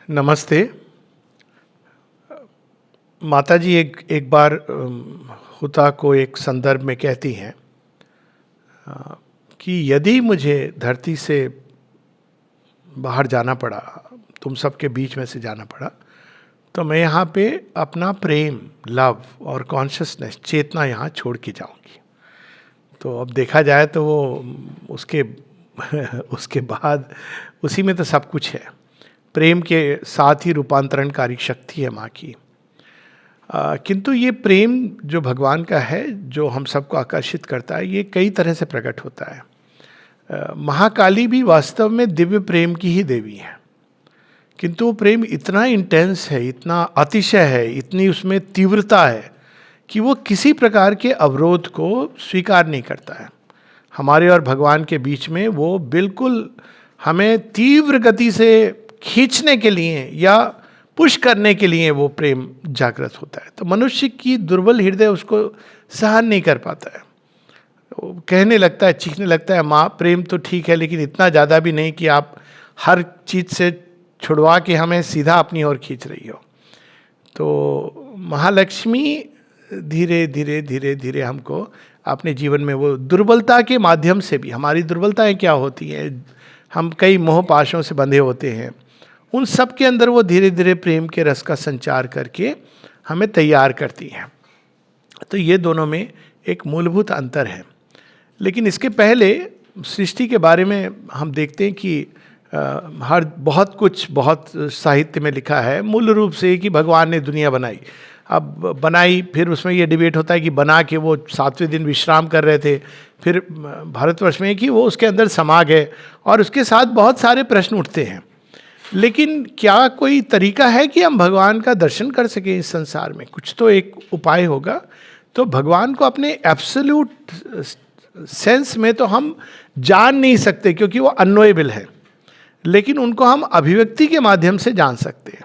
नमस्ते। माता जी एक बार हुता को एक संदर्भ में कहती हैं कि यदि मुझे धरती से बाहर जाना पड़ा, तुम सबके बीच में से जाना पड़ा, तो मैं यहाँ पे अपना प्रेम, लव और कॉन्शियसनेस, चेतना यहाँ छोड़ के जाऊँगी। तो अब देखा जाए तो वो उसके उसके बाद उसी में तो सब कुछ है। प्रेम के साथ ही रूपांतरणकारी शक्ति है माँ की। किंतु ये प्रेम जो भगवान का है, जो हम सबको आकर्षित करता है, ये कई तरह से प्रकट होता है। महाकाली भी वास्तव में दिव्य प्रेम की ही देवी है, किंतु वो प्रेम इतना इंटेंस है, इतना अतिशय है, इतनी उसमें तीव्रता है कि वो किसी प्रकार के अवरोध को स्वीकार नहीं करता है। हमारे और भगवान के बीच में वो बिल्कुल हमें तीव्र गति से खींचने के लिए या पुश करने के लिए वो प्रेम जागृत होता है। तो मनुष्य की दुर्बल हृदय उसको सहन नहीं कर पाता है। वो कहने लगता है, चीखने लगता है, माँ प्रेम तो ठीक है, लेकिन इतना ज़्यादा भी नहीं कि आप हर चीज़ से छुड़वा के हमें सीधा अपनी ओर खींच रही हो। तो महालक्ष्मी धीरे धीरे धीरे धीरे हमको अपने जीवन में वो दुर्बलता के माध्यम से भी, हमारी दुर्बलताएं क्या होती हैं, हम कई मोह पाशों से बंधे होते हैं, उन सब के अंदर वो धीरे धीरे प्रेम के रस का संचार करके हमें तैयार करती हैं। तो ये दोनों में एक मूलभूत अंतर है। लेकिन इसके पहले सृष्टि के बारे में हम देखते हैं कि बहुत साहित्य में लिखा है मूल रूप से कि भगवान ने दुनिया बनाई। अब बनाई, फिर उसमें ये डिबेट होता है कि बना के वो 7वें दिन विश्राम कर रहे थे, फिर भारतवर्ष में कि वो उसके अंदर समा गए, और उसके साथ बहुत सारे प्रश्न उठते हैं। लेकिन क्या कोई तरीका है कि हम भगवान का दर्शन कर सकें इस संसार में? कुछ तो एक उपाय होगा। तो भगवान को अपने एब्सोल्यूट सेंस में तो हम जान नहीं सकते, क्योंकि वो अननोएबल है, लेकिन उनको हम अभिव्यक्ति के माध्यम से जान सकते हैं।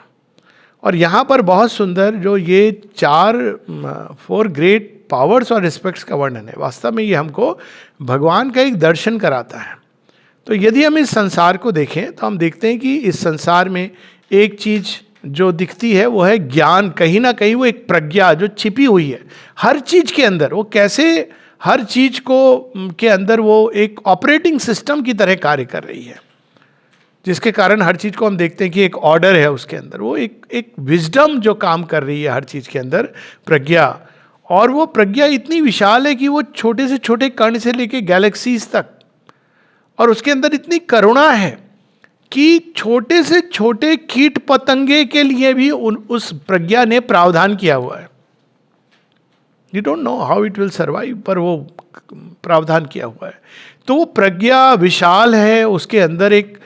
और यहाँ पर बहुत सुंदर जो ये 4 ग्रेट पावर्स और रिस्पेक्ट्स का वर्णन है, वास्तव में ये हमको भगवान का एक दर्शन कराता है। तो यदि हम इस संसार को देखें तो हम देखते हैं कि इस संसार में एक चीज़ जो दिखती है वो है ज्ञान। कहीं ना कहीं वो एक प्रज्ञा जो छिपी हुई है हर चीज़ के अंदर। वो कैसे हर चीज़ को के अंदर वो एक ऑपरेटिंग सिस्टम की तरह कार्य कर रही है, जिसके कारण हर चीज़ को हम देखते हैं कि एक ऑर्डर है उसके अंदर। वो एक विजडम जो काम कर रही है हर चीज़ के अंदर, प्रज्ञा। और वो प्रज्ञा इतनी विशाल है कि वो छोटे से छोटे कण से लेके गैलेक्सीज तक, और उसके अंदर इतनी करुणा है कि छोटे से छोटे कीट पतंगे के लिए भी उस प्रज्ञा ने प्रावधान किया हुआ है। You don't know how it will survive, पर वो प्रावधान किया हुआ है। तो वो प्रज्ञा विशाल है, उसके अंदर एक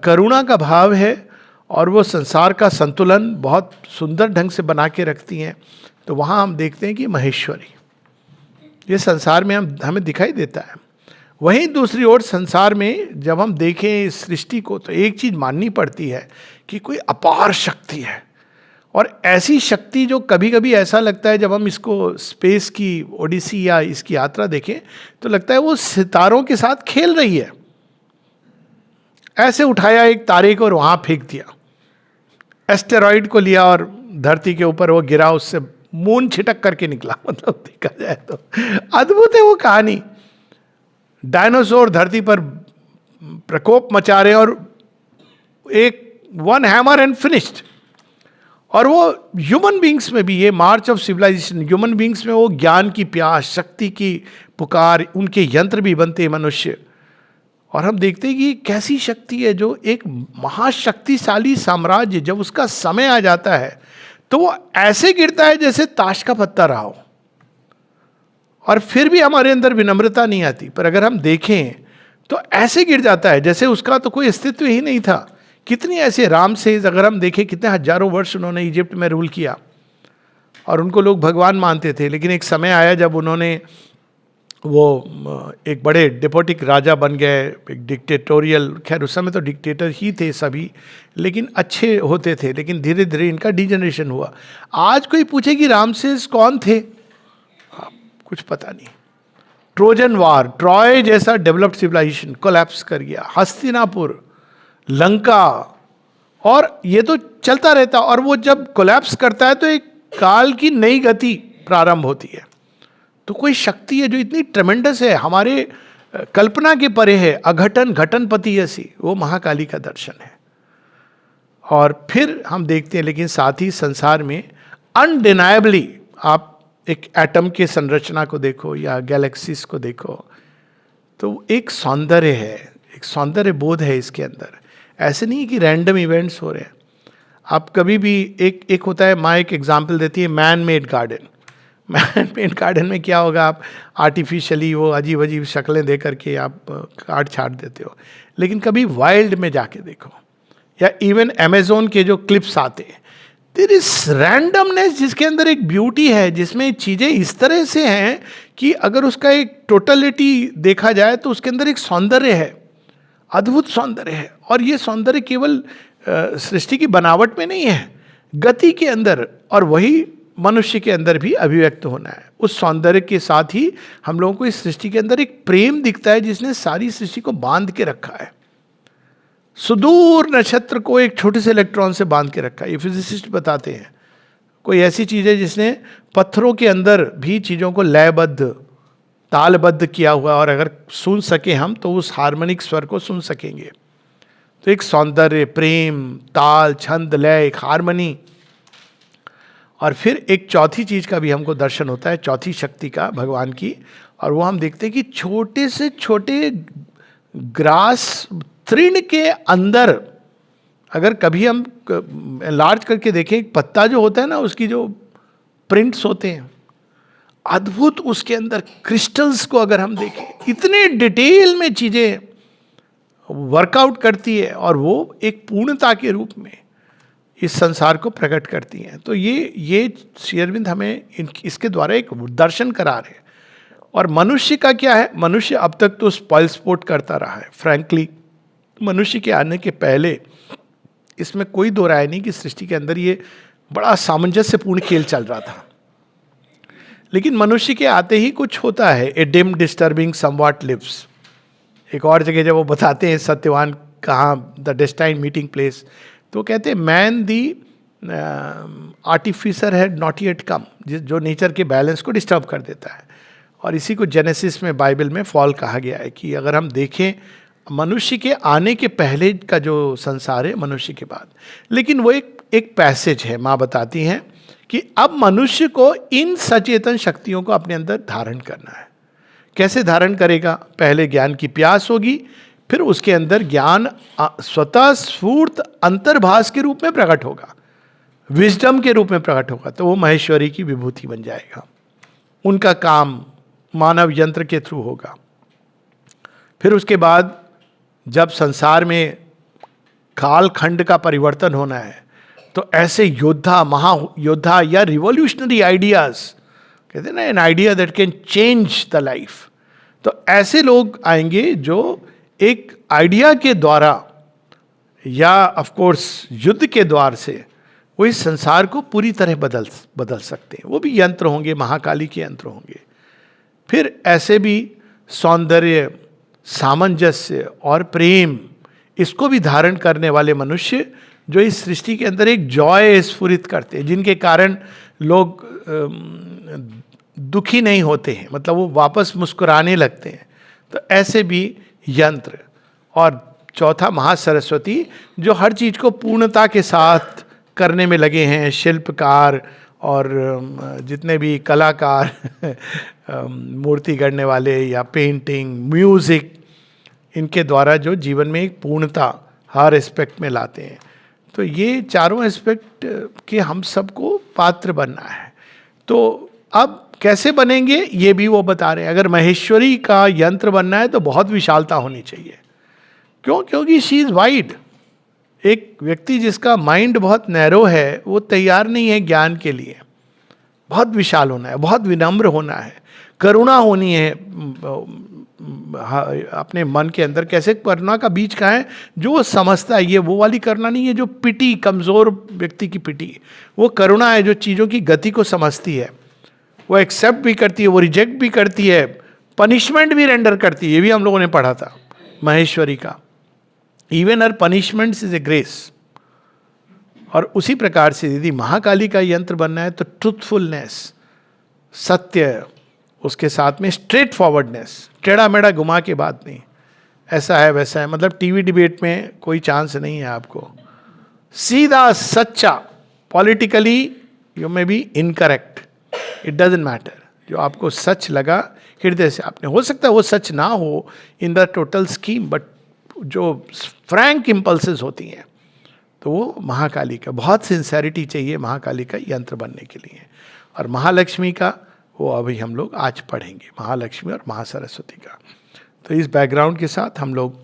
करुणा का भाव है, और वो संसार का संतुलन बहुत सुंदर ढंग से बना के रखती हैं। तो वहाँ हम देखते हैं कि महेश्वरी ये संसार में हमें दिखाई देता है। वहीं दूसरी ओर संसार में जब हम देखें इस सृष्टि को, तो एक चीज़ माननी पड़ती है कि कोई अपार शक्ति है, और ऐसी शक्ति जो कभी कभी ऐसा लगता है जब हम इसको स्पेस की ओडिसी या इसकी यात्रा देखें तो लगता है वो सितारों के साथ खेल रही है। ऐसे उठाया एक तारे को और वहाँ फेंक दिया, एस्टेरॉइड को लिया और धरती के ऊपर वो गिरा, उससे मून छिटक करके निकला। मतलब देखा जाए तो अद्भुत है वो कहानी। डायनासोर धरती पर प्रकोप मचा रहे और एक वन हैमर एंड फिनिश्ड। और वो ह्यूमन बींग्स में भी, ये मार्च ऑफ सिविलाइजेशन, ह्यूमन बींग्स में वो ज्ञान की प्यास, शक्ति की पुकार, उनके यंत्र भी बनते हैं मनुष्य। और हम देखते हैं कि कैसी शक्ति है जो एक महाशक्तिशाली साम्राज्य, जब उसका समय आ जाता है तो वो ऐसे गिरता है जैसे ताश का पत्ता रहा हो, और फिर भी हमारे अंदर विनम्रता नहीं आती। पर अगर हम देखें तो ऐसे गिर जाता है जैसे उसका तो कोई अस्तित्व ही नहीं था। कितनी ऐसे रामसेज, अगर हम देखें कितने हजारों वर्ष उन्होंने इजिप्ट में रूल किया, और उनको लोग भगवान मानते थे। लेकिन एक समय आया जब उन्होंने वो एक बड़े डेपोटिक राजा बन गए, एक डिक्टेटोरियल, खैर उस समय तो डिक्टेटर ही थे सभी, लेकिन अच्छे होते थे। लेकिन धीरे धीरे इनका डिजनरेशन हुआ। आज कोई पूछे कि रामसेस कौन थे, कुछ पता नहीं। ट्रोजन वार, ट्रॉय जैसा डेवलप्ड सिविलाइजेशन कोलैप्स कर गया, हस्तिनापुर, लंका, और ये तो चलता रहता, और वो जब कोलैप्स करता है तो एक काल की नई गति प्रारंभ होती है। तो कोई शक्ति है जो इतनी ट्रेमेंडस है, हमारे कल्पना के परे है, अघटन घटनपति ऐसी, वो महाकाली का दर्शन है। और फिर हम देखते हैं, लेकिन साथ ही संसार में अनडिनायबली, आप एक एटम के संरचना को देखो या गैलेक्सीज को देखो, तो एक सौंदर्य है, एक सौंदर्य बोध है इसके अंदर। ऐसे नहीं कि रैंडम इवेंट्स हो रहे हैं। आप कभी भी एक होता है, माँ एक एग्जाम्पल देती है, man made garden. Man made garden में क्या होगा, आप आर्टिफिशियली वो अजीब अजीब शक्लें दे करके आप काट छाट देते हो। लेकिन कभी वाइल्ड में जाके देखो, या इवन अमेजोन के जो क्लिप्स आते हैं, देयर इज रैंडमनेस जिसके अंदर एक ब्यूटी है, जिसमें चीज़ें इस तरह से हैं कि अगर उसका एक टोटलिटी देखा जाए तो उसके अंदर एक सौंदर्य है, अद्भुत सौंदर्य है। और ये सौंदर्य केवल सृष्टि की बनावट में नहीं है, गति के अंदर, और वही मनुष्य के अंदर भी अभिव्यक्त होना है। उस सौंदर्य के साथ ही हम लोगों को इस सृष्टि के अंदर एक प्रेम दिखता है जिसने सारी सृष्टि को बांध के रखा है। सुदूर नक्षत्र को एक छोटे से इलेक्ट्रॉन से बांध के रखा है, ये फिजिसिस्ट बताते हैं। कोई ऐसी चीज़ है जिसने पत्थरों के अंदर भी चीज़ों को लयबद्ध, तालबद्ध किया हुआ, और अगर सुन सके हम तो उस हार्मोनिक स्वर को सुन सकेंगे। तो एक सौंदर्य, प्रेम, ताल, छंद, लय, एक हार्मनी। और फिर एक चौथी चीज़ का भी हमको दर्शन होता है, चौथी शक्ति का, भगवान की। और वो हम देखते हैं कि छोटे से छोटे ग्रास तृण के अंदर, अगर कभी हम लार्ज करके देखें, एक पत्ता जो होता है ना, उसकी जो प्रिंट्स होते हैं अद्भुत, उसके अंदर क्रिस्टल्स को अगर हम देखें, इतने डिटेल में चीज़ें वर्कआउट करती है, और वो एक पूर्णता के रूप में इस संसार को प्रकट करती हैं। तो ये श्री अरविंद हमें इसके द्वारा एक दर्शन करा रहे हैं। और मनुष्य का क्या है, मनुष्य अब तक तो स्पॉइल स्पोर्ट करता रहा है। फ्रैंकली, मनुष्य के आने के पहले इसमें कोई दो राय नहीं कि सृष्टि के अंदर ये बड़ा सामंजस्यपूर्ण खेल चल रहा था। लेकिन मनुष्य के आते ही कुछ होता है, a dim disturbing somewhat lives. एक और जगह जब वो बताते हैं सत्यवान कहाँ, द डेस्टाइन मीटिंग प्लेस, तो कहते हैं man the artificer had not yet कम, जो नेचर के बैलेंस को डिस्टर्ब कर देता है। और इसी को जेनेसिस में, बाइबल में फॉल कहा गया है कि अगर हम देखें मनुष्य के आने के पहले का जो संसार है, मनुष्य के बाद। लेकिन वो एक पैसेज है, माँ बताती हैं कि अब मनुष्य को इन सचेतन शक्तियों को अपने अंदर धारण करना है। कैसे धारण करेगा? पहले ज्ञान की प्यास होगी, फिर उसके अंदर ज्ञान स्वतः स्फूर्त अंतर्भास के रूप में प्रकट होगा, विजडम के रूप में प्रकट होगा, तो वो महेश्वरी की विभूति बन जाएगा। उनका काम मानव यंत्र के थ्रू होगा। फिर उसके बाद जब संसार में कालखंड का परिवर्तन होना है, तो ऐसे योद्धा, महायोद्धा या रिवोल्यूशनरी आइडियाज, कहते हैं ना, an idea that can change the life, तो ऐसे लोग आएंगे जो एक आइडिया के द्वारा या ऑफ कोर्स युद्ध के द्वार से वो इस संसार को पूरी तरह बदल सकते हैं। वो भी यंत्र होंगे, महाकाली के यंत्र होंगे। फिर ऐसे भी सौंदर्य, सामंजस्य और प्रेम, इसको भी धारण करने वाले मनुष्य जो इस सृष्टि के अंदर एक जॉय स्फुरित करते हैं, जिनके कारण लोग दुखी नहीं होते हैं, मतलब वो वापस मुस्कुराने लगते हैं। तो ऐसे भी यंत्र। और चौथा महासरस्वती, जो हर चीज़ को पूर्णता के साथ करने में लगे हैं, शिल्पकार और जितने भी कलाकार मूर्ति गढ़ने वाले या पेंटिंग, म्यूज़िक, इनके द्वारा जो जीवन में एक पूर्णता हर एस्पेक्ट में लाते हैं। तो ये चारों एस्पेक्ट के हम सबको पात्र बनना है। तो अब कैसे बनेंगे ये भी वो बता रहे हैं। अगर महेश्वरी का यंत्र बनना है तो बहुत विशालता होनी चाहिए। क्यों? क्योंकि शी इज़ वाइड। एक व्यक्ति जिसका माइंड बहुत नैरो है, वो तैयार नहीं है ज्ञान के लिए। बहुत विशाल होना है, बहुत विनम्र होना है, करुणा होनी है अपने मन के अंदर। कैसे? करुणा का बीज कहाँ है? जो वो समझता है। ये वो वाली करुणा नहीं है जो पिटी, कमज़ोर व्यक्ति की पिटी। वो करुणा है जो चीज़ों की गति को समझती है, वो एक्सेप्ट भी करती है, वो रिजेक्ट भी करती है, पनिशमेंट भी रेंडर करती है। ये भी हम लोगों ने पढ़ा था महेश्वरी का। Even her punishments is a grace. और उसी प्रकार से यदि महाकाली का यंत्र बनना है तो ट्रुथफुलनेस, सत्य, उसके साथ में स्ट्रेट फॉरवर्डनेस, टेढ़ा मेढ़ा घुमा के बात नहीं, ऐसा है वैसा है, मतलब टीवी डिबेट में कोई चांस नहीं है आपको। सीधा सच्चा, politically you may be incorrect, it doesn't matter, जो आपको सच लगा हृदय से आपने, हो सकता है वो सच ना हो in the total scheme, but जो फ्रैंक इम्पल्सेस होती हैं, तो वो महाकाली का, बहुत सिंसेरिटी चाहिए महाकाली का यंत्र बनने के लिए। और महालक्ष्मी का वो अभी हम लोग आज पढ़ेंगे, महालक्ष्मी और महासरस्वती का। तो इस बैकग्राउंड के साथ हम लोग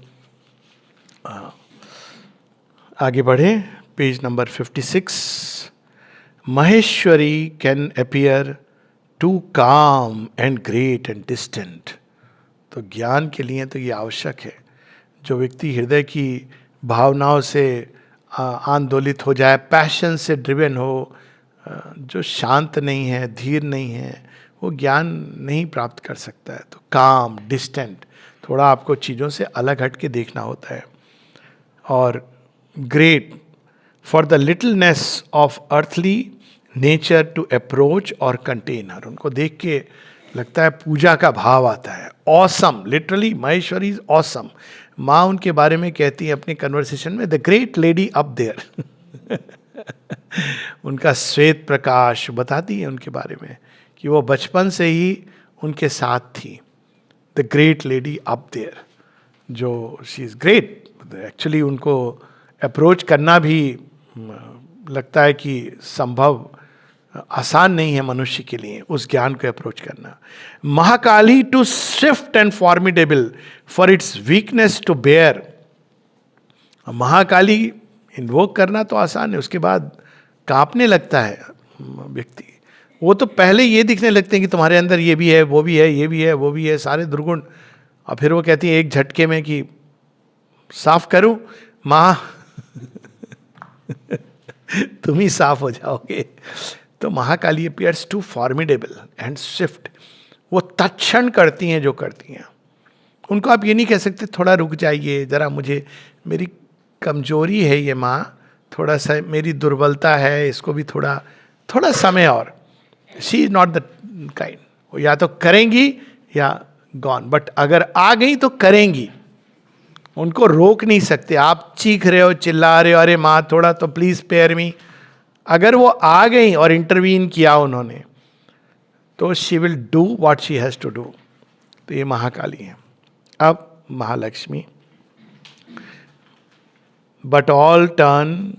आगे बढ़े, page number 56। Maheshwari can appear to come and great and distant. तो ज्ञान के लिए तो ये आवश्यक है, जो व्यक्ति हृदय की भावनाओं से आंदोलित हो जाए, पैशन से ड्रिवन हो, जो शांत नहीं है, धीर नहीं है, वो ज्ञान नहीं प्राप्त कर सकता है। तो काम, डिस्टेंट, थोड़ा आपको चीज़ों से अलग हट के देखना होता है। और great, for the littleness of earthly nature to approach और कंटेन हर। उनको देख के लगता है पूजा का भाव आता है। Awesome, literally Maheshwari is awesome. माँ उनके बारे में कहती है अपने कन्वर्सेशन में, the great lady up there. उनका श्वेत प्रकाश बताती है उनके बारे में कि वो बचपन से ही उनके साथ थी। The great lady up there, जो शी इज़ ग्रेट। एक्चुअली उनको अप्रोच करना भी लगता है कि संभव, आसान नहीं है मनुष्य के लिए उस ज्ञान को अप्रोच करना। Mahakali too swift and formidable for its weakness to bear. Mahakali invoke करना तो आसान है, उसके बाद कांपने लगता है व्यक्ति। वो तो पहले ये दिखने लगते हैं कि तुम्हारे अंदर ये भी है, वो भी है, ये भी है, वो भी है, सारे दुर्गुण। और फिर वो कहती है एक झटके में कि साफ करूं माँ, तुम ही साफ हो जाओगे। तो Mahakali appears too formidable and swift. वो तत्क्षण करती हैं जो करती हैं। उनको आप ये नहीं कह सकते थोड़ा रुक जाइए जरा, मुझे, मेरी कमजोरी है ये माँ, थोड़ा सा मेरी दुर्बलता है, इसको भी थोड़ा समय और। She is not the kind, वो या तो करेंगी या गॉन, बट अगर आ गई तो करेंगी, उनको रोक नहीं सकते। आप चीख रहे हो, चिल्ला रहे हो, अरे माँ थोड़ा तो प्लीज स्पेयर मी, अगर वो आ गई और इंटरवीन किया उन्होंने, तो she will do what she has to do. तो ये महाकाली है। अब Mahalakshmi, but all turn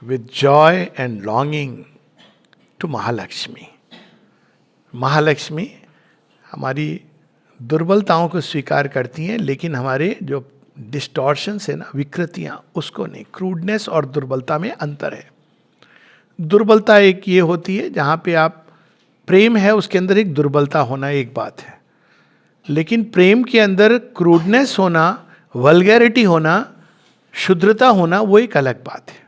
with joy and longing to Mahalakshmi. Mahalakshmi हमारी दुर्बलताओं को स्वीकार करती हैं, लेकिन हमारे जो डिस्टॉर्शंस है ना, विकृतियाँ, उसको नहीं। क्रूडनेस और दुर्बलता में अंतर है। दुर्बलता एक ये होती है जहाँ पे आप, प्रेम है उसके अंदर एक दुर्बलता होना एक बात है, लेकिन प्रेम के अंदर क्रूडनेस होना, वल्गैरिटी होना, शुद्रता होना, वो एक अलग बात है।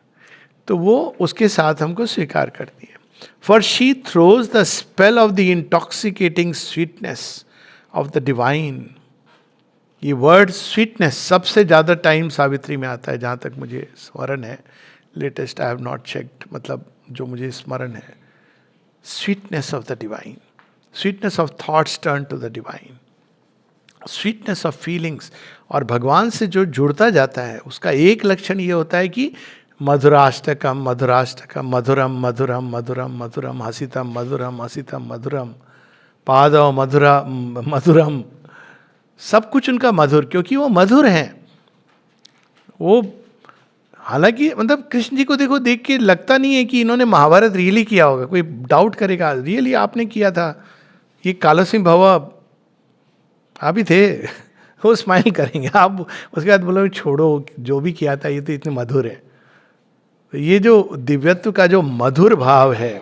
तो वो उसके साथ हमको स्वीकार करती है। For she throws the spell of the intoxicating sweetness of the divine. ये वर्ड स्वीटनेस सबसे ज़्यादा टाइम सावित्री में आता है, जहाँ तक मुझे स्मरण है। Latest I have not checked, मतलब जो मुझे स्मरण है। Sweetness of the divine, sweetness of thoughts turn to the divine, sweetness of feelings. और भगवान से जो जुड़ता जाता है उसका एक लक्षण ये होता है कि मधुराष्टकम मधुराष्टकम, मधुरम मधुरम मधुरम मधुरम, हसितम मधुरम हसितम मधुरम, पादव मधुरा मधुरम, सब कुछ उनका मधुर, क्योंकि वो मधुर हैं। वो हालांकि मतलब कृष्ण जी को देखो, देख के लगता नहीं है कि इन्होंने महाभारत रियली किया होगा। कोई डाउट करेगा रियली आपने किया था ये काला सिंह भवा, आप ही थे? वो स्माइल करेंगे। आप उसके बाद बोलो छोड़ो, जो भी किया था ये तो इतने मधुर है। तो ये जो दिव्यत्व का जो मधुर भाव है,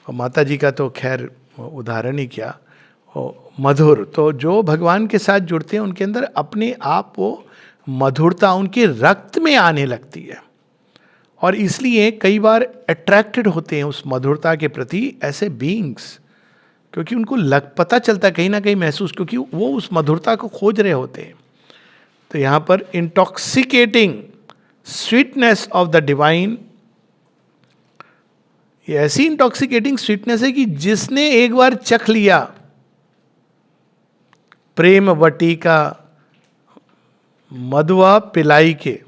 और माता जी का तो खैर उदाहरण ही क्या, मधुर। तो जो भगवान के साथ जुड़ते हैं उनके अंदर अपने आप वो मधुरता उनके रक्त में आने लगती है, और इसलिए कई बार अट्रैक्टेड होते हैं उस मधुरता के प्रति ऐसे बीइंग्स, क्योंकि उनको पता चलता है कहीं ना कहीं महसूस, क्योंकि वो उस मधुरता को खोज रहे होते हैं। तो यहाँ पर intoxicating sweetness of the divine, ये ऐसी इंटॉक्सिकेटिंग स्वीटनेस है कि जिसने एक बार चख लिया प्रेम वटी का मधुआ पिलाई के,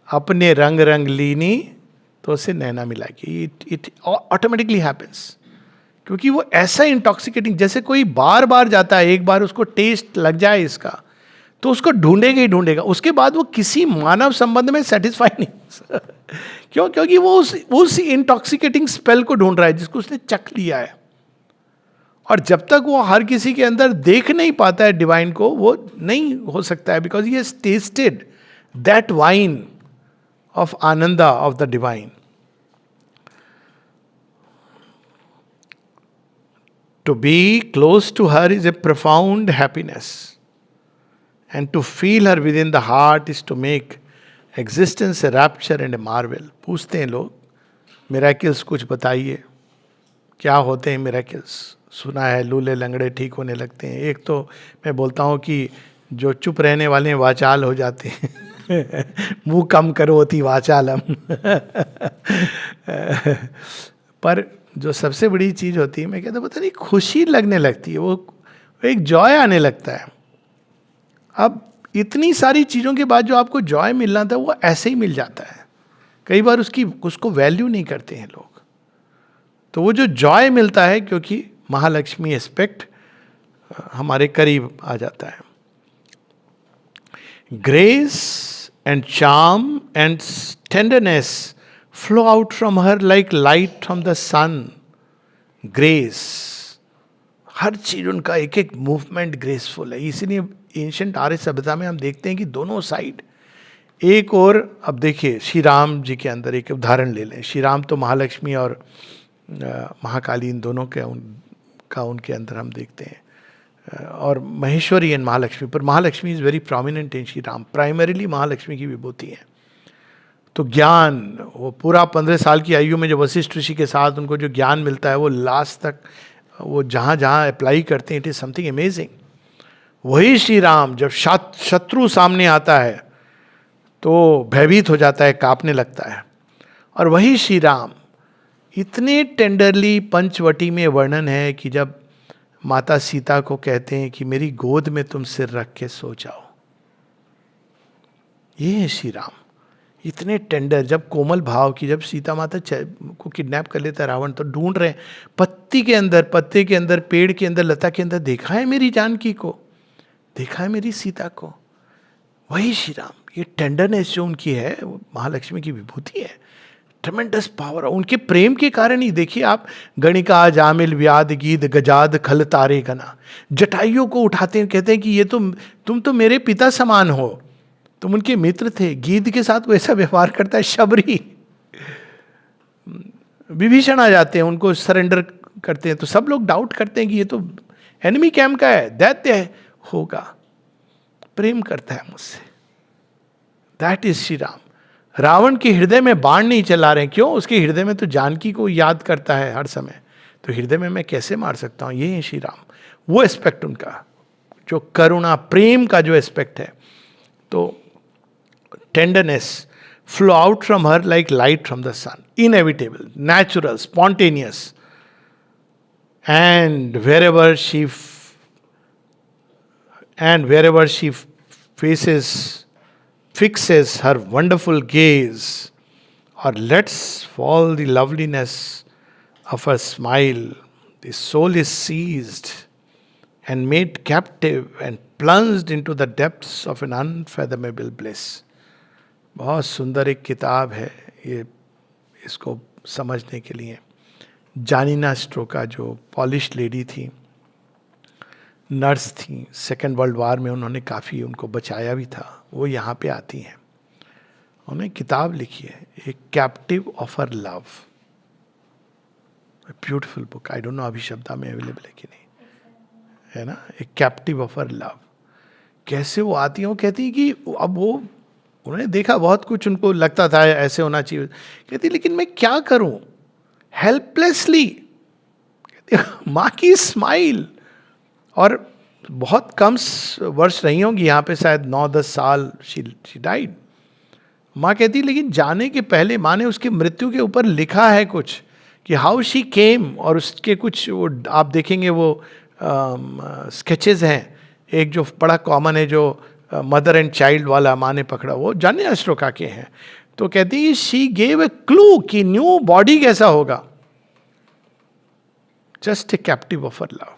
अपने रंग रंग लीनी तो उसे नैना मिला के, इट ऑटोमेटिकली हैपेंस. क्योंकि वो ऐसा इंटॉक्सिकेटिंग, जैसे कोई बार बार जाता है, एक बार उसको टेस्ट लग जाए इसका तो उसको ढूंढेगा ही ढूंढेगा, उसके बाद वो किसी मानव संबंध में सेटिस्फाई नहीं. क्यों? क्योंकि वो उस इंटॉक्सिकेटिंग स्पेल को ढूंढ रहा है जिसको उसने चख लिया है. और जब तक वो हर किसी के अंदर देख नहीं पाता है डिवाइन को, वो नहीं हो सकता है, because he has tested that wine of Ananda of the divine. To be close to her is a profound happiness, and to feel her within the heart is to make existence a rapture and a marvel. पूछते हैं लोग, miracles कुछ बताइए, क्या होते हैं miracles? सुना है लूले लंगड़े ठीक होने लगते हैं. एक तो मैं बोलता हूँ कि जो चुप रहने वाले हैं वाचाल हो जाते हैं. मुंह कम करोति वाचालम. पर जो सबसे बड़ी चीज होती है, मैं कहता पता नहीं, खुशी लगने लगती है, वो एक जॉय आने लगता है. अब इतनी सारी चीजों के बाद जो आपको जॉय मिलना था वो ऐसे ही मिल जाता है. कई बार उसको वैल्यू नहीं करते हैं लोग. तो वो जो जॉय मिलता है, क्योंकि महालक्ष्मी एस्पेक्ट हमारे करीब आ जाता है. Grace and charm and tenderness flow out from her like light from the sun. Grace, हर चीज उनका एक एक मूवमेंट ग्रेसफुल है. इसीलिए एंशिएंट आर्य सभ्यता में हम देखते हैं कि दोनों साइड, एक और, अब देखिए श्री राम जी के अंदर एक उदाहरण ले लें. श्री राम तो महालक्ष्मी और महाकाली इन दोनों का उनके अंदर हम देखते हैं, और महेश्वरी एंड महालक्ष्मी. पर Mahalakshmi is very prominent in Shri Ram. Primarily Mahalakshmi की विभूति है. तो ज्ञान, वो पूरा 15 साल की आयु में जो वशिष्ठ ऋषि के साथ उनको जो ज्ञान मिलता है, वो लास्ट तक वो जहाँ जहाँ अप्लाई करते हैं, इट इज समथिंग अमेजिंग. वही श्री राम जब शत्रु सामने आता है तो भयभीत हो जाता है, कांपने लगता है. और वही श्री राम इतने टेंडरली पंचवटी में वर्णन है कि जब माता सीता को कहते हैं कि मेरी गोद में तुम सिर रख के सो जाओ, ये है श्री राम. इतने टेंडर, जब कोमल भाव की, जब सीता माता को किडनैप कर लेता है रावण, तो ढूंढ रहे हैं पत्ते के अंदर, पेड़ के अंदर, लता के अंदर, देखा है मेरी जानकी को, देखा है मेरी सीता को. वही श्री राम. ये टेंडरनेस जो उनकी है, वो महालक्ष्मी की विभूति है. ट्रेमेंडस पावर उनके प्रेम के कारण ही. देखिए आप, गणिका जामिल व्याध गीत गजाद खल तारे गना, जटाइयों को उठाते हैं, कहते हैं कि ये तो तुम तो मेरे पिता समान हो, तुम उनके मित्र थे. गीत के साथ वैसा व्यवहार करता है. शबरी, विभीषण आ जाते हैं, उनको सरेंडर करते हैं, तो सब लोग डाउट करते हैं कि ये तो एनिमी कैंप का है, दैत्य होगा, प्रेम करता है मुझसे. That is Shri Ram. रावण के हृदय में बाण नहीं चला रहे. क्यों? उसके हृदय में तो जानकी को याद करता है हर समय, तो हृदय में मैं कैसे मार सकता हूँ. ये है श्री राम. वो एस्पेक्ट उनका, जो करुणा प्रेम का जो एस्पेक्ट है. तो tenderness flow out from her like light from the sun, inevitable, natural, spontaneous. And wherever she fixes her wonderful gaze, or lets fall the loveliness of her smile, the soul is seized and made captive and plunged into the depths of an unfathomable bliss. बहुत सुंदर एक किताब है ये, इसको समझने के लिए. जानिना स्ट्रोका, जो पॉलिश लेडी थी, नर्स थी, सेकेंड वर्ल्ड वार में उन्होंने काफ़ी उनको बचाया भी था, वो यहाँ पे आती हैं. उन्होंने किताब लिखी है, ए captive of her love. Beautiful book. I don't know अभी शब्द में अवेलेबल है कि नहीं, है ना. ए कैप्टिव ऑफ हर लव. कैसे वो आती हैं, वो कहती है कि अब वो, उन्होंने देखा बहुत कुछ, उनको लगता था ऐसे होना चाहिए. कहती लेकिन मैं क्या करूं, हेल्पलेसली. कहती माँ की स्माइल. और बहुत कम वर्ष रही होंगी यहाँ पे, शायद 9-10 साल. She died. माँ कहती लेकिन जाने के पहले माँ ने उसके मृत्यु के ऊपर लिखा है कुछ कि हाउ शी केम, और उसके कुछ वो आप देखेंगे वो स्केचेस हैं। एक जो बड़ा कॉमन है जो मदर एंड चाइल्ड वाला माँ ने पकड़ा, वो जाने अशोका के हैं। तो कहती है शी गेव ए क्लू कि न्यू बॉडी कैसा होगा, just a captive of her love.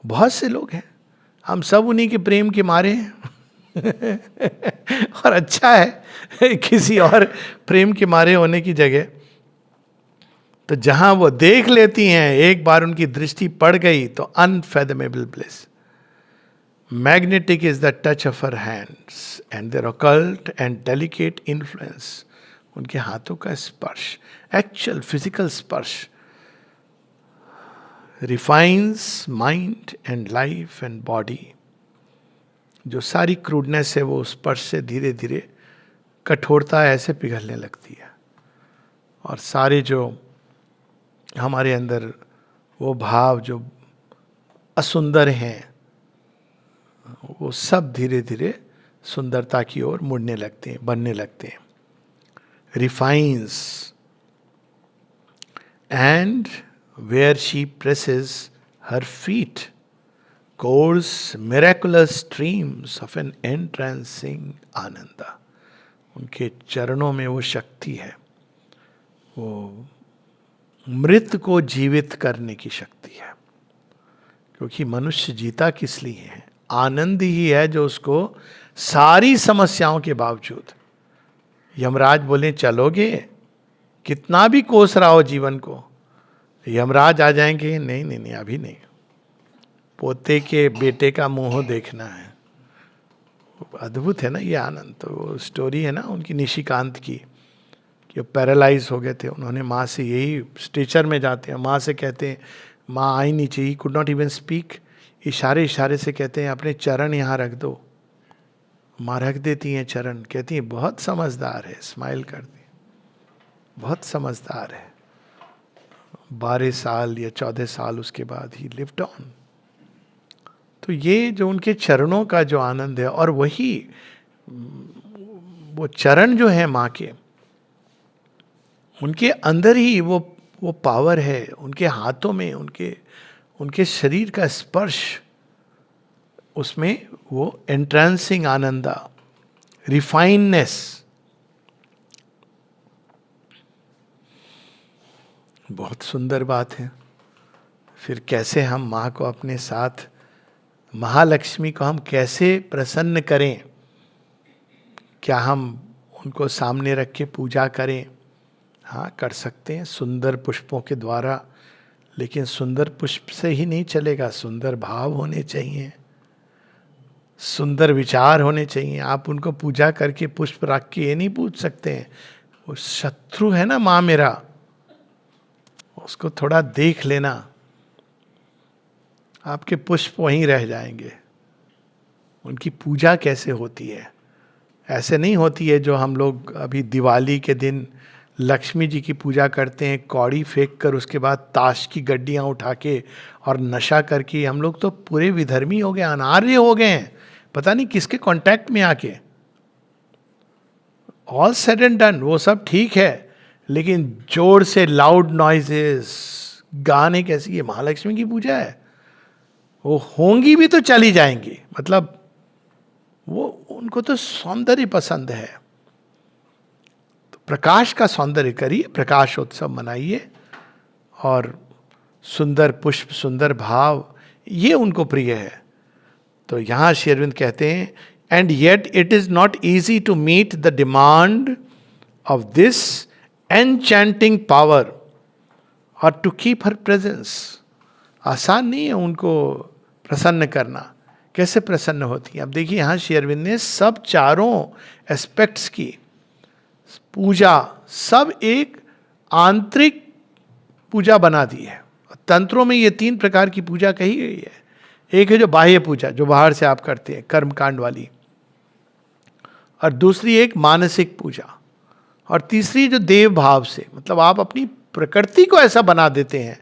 बहुत से लोग हैं, हम सब उन्हीं के प्रेम के मारे हैं और अच्छा है किसी और प्रेम के मारे होने की जगह। तो जहां वो देख लेती हैं, एक बार उनकी दृष्टि पड़ गई तो unfathomable bliss. Magnetic is the touch of her hands and their occult and delicate influence. उनके हाथों का स्पर्श, एक्चुअल फिजिकल स्पर्श, refines mind and life and body. जो सारी क्रूडनेस है वो स्पर्श से धीरे धीरे कठोरता ऐसे पिघलने लगती है, और सारे जो हमारे अंदर वो भाव जो असुंदर हैं वो सब धीरे धीरे सुंदरता की ओर मुड़ने लगते हैं, बनने लगते हैं। Refines and where she presses her feet course miraculous streams of an entrancing Ananda. उनके चरणों में वो शक्ति है, वो मृत को जीवित करने की शक्ति है। क्योंकि मनुष्य जीता किस लिए है? आनंद ही है जो उसको सारी समस्याओं के बावजूद, यमराज बोले चलोगे, कितना भी कोस रहा हो जीवन को, यमराज आ जाएंगे, नहीं नहीं नहीं अभी नहीं, पोते के बेटे का मुंह देखना है। अद्भुत है ना ये आनंद। तो वो स्टोरी है ना उनकी निशिकांत की, कि वो पैरालाइज हो गए थे, उन्होंने माँ से यही स्ट्रेचर में जाते हैं, माँ से कहते हैं, माँ आई नहीं चाहिए, कुड नॉट इवन स्पीक, इशारे इशारे से कहते हैं अपने चरण यहाँ रख दो। माँ रख देती हैं चरण, कहती हैं बहुत समझदार है, स्माइल करती, बहुत समझदार है। 12 साल या 14 साल उसके बाद ही लिव्ड ऑन। तो ये जो उनके चरणों का जो आनंद है, और वही वो चरण जो है माँ के, उनके अंदर ही वो पावर है, उनके हाथों में, उनके शरीर का स्पर्श, उसमें वो एंट्रेंसिंग आनंदा, रिफाइननेस। बहुत सुंदर बात है। फिर कैसे हम माँ को अपने साथ, महालक्ष्मी को हम कैसे प्रसन्न करें? क्या हम उनको सामने रख के पूजा करें? हाँ, कर सकते हैं सुंदर पुष्पों के द्वारा, लेकिन सुंदर पुष्प से ही नहीं चलेगा, सुंदर भाव होने चाहिए, सुंदर विचार होने चाहिए। आप उनको पूजा करके पुष्प रख के ये नहीं पूछ सकते हैं, वो शत्रु है ना माँ मेरा, उसको थोड़ा देख लेना, आपके पुष्प वहीं रह जाएंगे। उनकी पूजा कैसे होती है? ऐसे नहीं होती है जो हम लोग अभी दिवाली के दिन लक्ष्मी जी की पूजा करते हैं, कौड़ी फेंक कर, उसके बाद ताश की गड्डियाँ उठा के और नशा करके। हम लोग तो पूरे विधर्मी हो गए, अनार्य हो गए हैं, पता नहीं किसके कांटेक्ट में आके। ऑल सेड एंड डन, वो सब ठीक है, लेकिन जोर से लाउड नॉइजेस, गाने कैसी, ये महालक्ष्मी की पूजा है? वो होंगी भी तो चली जाएंगी, मतलब वो उनको तो सौंदर्य पसंद है। तो प्रकाश का सौंदर्य करिए, प्रकाशोत्सव मनाइए, और सुंदर पुष्प, सुंदर भाव, ये उनको प्रिय है। तो यहाँ श्री अरविंद कहते हैं, and yet it is not easy to meet the demand of this enchanting power और टू कीप हर प्रेजेंस। आसान नहीं है उनको प्रसन्न करना। कैसे प्रसन्न होती है? अब देखिए यहाँ श्री अरविंद ने सब चारों एस्पेक्ट्स की पूजा सब एक आंतरिक पूजा बना दी है। तंत्रों में ये 3 प्रकार की पूजा कही गई है। एक है जो बाह्य पूजा, जो बाहर से आप करते हैं, कर्मकांड वाली, और दूसरी एक मानसिक पूजा, और तीसरी जो देव भाव से, मतलब आप अपनी प्रकृति को ऐसा बना देते हैं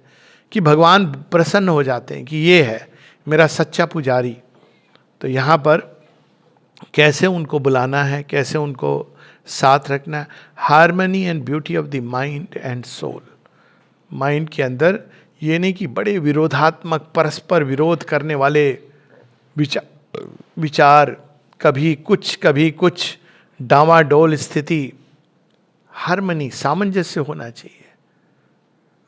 कि भगवान प्रसन्न हो जाते हैं कि ये है मेरा सच्चा पुजारी। तो यहाँ पर कैसे उनको बुलाना है, कैसे उनको साथ रखना, harmony and beauty of the mind and soul. Mind के अंदर ये नहीं कि बड़े विरोधात्मक परस्पर विरोध करने वाले विचार, कभी कुछ डामाडोल स्थिति। हार्मनी, सामंजस्य होना चाहिए।